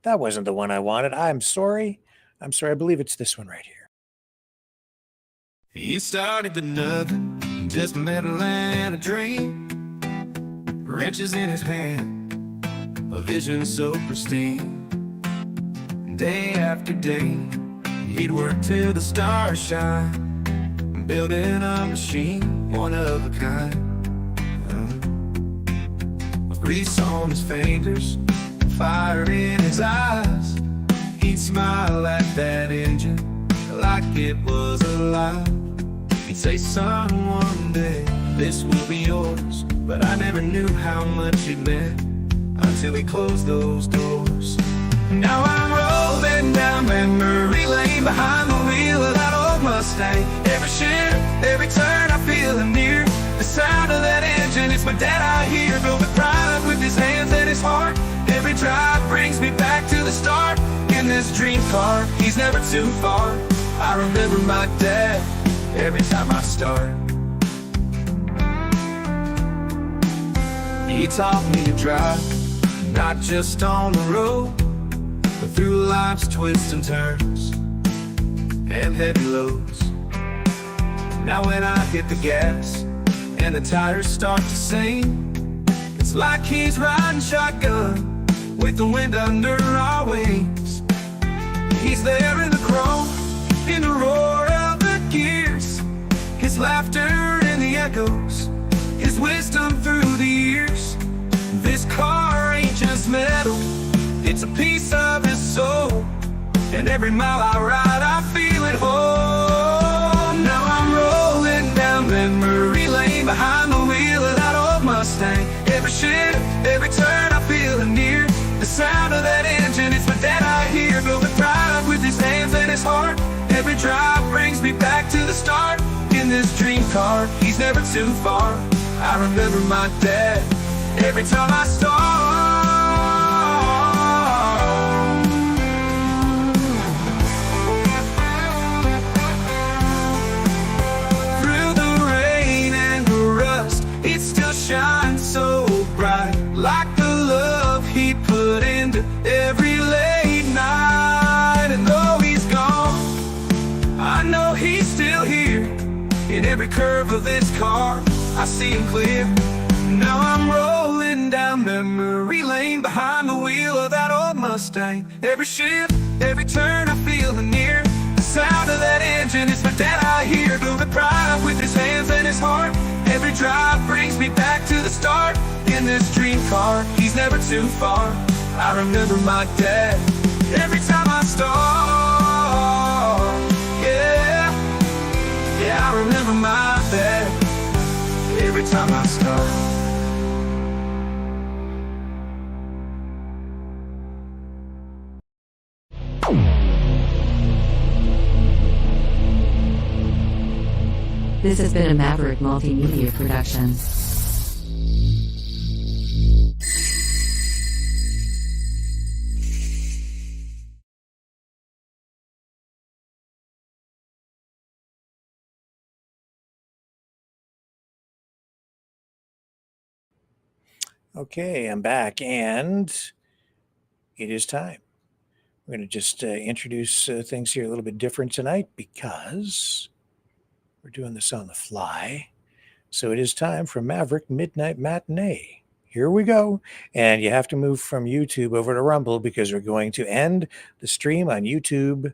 That wasn't the one I wanted. I'm sorry. I believe it's this one right here. He started with nothing, just metal and a dream. Wrenches in his hand, a vision so pristine. Day after day, he'd work till the stars shine, building a machine, one of a kind. Grease on his fingers, fire in his eyes. He'd smile at that engine like it was alive. He'd say, son, one day this will be yours. But I never knew how much it meant until he closed those doors. Now I'm rolling down memory lane behind the wheel of that old Mustang. Every shift, every turn I feel him near. The sound of that engine, it's my dad I hear. Filled with pride with his hands and his heart. Every drive brings me back to the start. In this dream car, he's never too far. I remember my dad every time I start. He taught me to drive, not just on the road, but through life's twists and turns and heavy loads. Now when I hit the gas and the tires start to sing, it's like he's riding shotgun with the wind under our wings. He's there in the chrome, in the roar of the gears, his laughter in the echoes, his wisdom through the years. This car ain't just metal, it's a piece of his soul, and every mile I ride I feel it whole. Now I'm rolling down memory lane behind the wheel of that old Mustang. Every shift, every turn I feel it near, the sound of that engine, it's my dad I hear. Build a pride with his hands and his heart, every drive brings me back to the start. In this dream car, he's never too far. I remember my dad every time I start. Through the rain and the rust, it still shines so bright, like the love he put into every late night. And though he's gone, I know he's still here. In every curve of this car, I see him clear. Now I'm rolling down memory lane behind the wheel of that old Mustang. Every shift, every turn I feel the near, the sound of that engine, it's my dad I hear. Building pride with his hands and his heart, every drive brings me back to the start. In this dream car, he's never too far. I remember my dad every time I start. Yeah, yeah, I remember my dad every time I start. This has been a Maverick Multimedia production. Okay, I'm back, and it is time. We're going to just introduce things here a little bit different tonight because we're doing this on the fly. So it is time for Maverick Midnight Matinee. Here we go. And you have to move from YouTube over to Rumble because we're going to end the stream on YouTube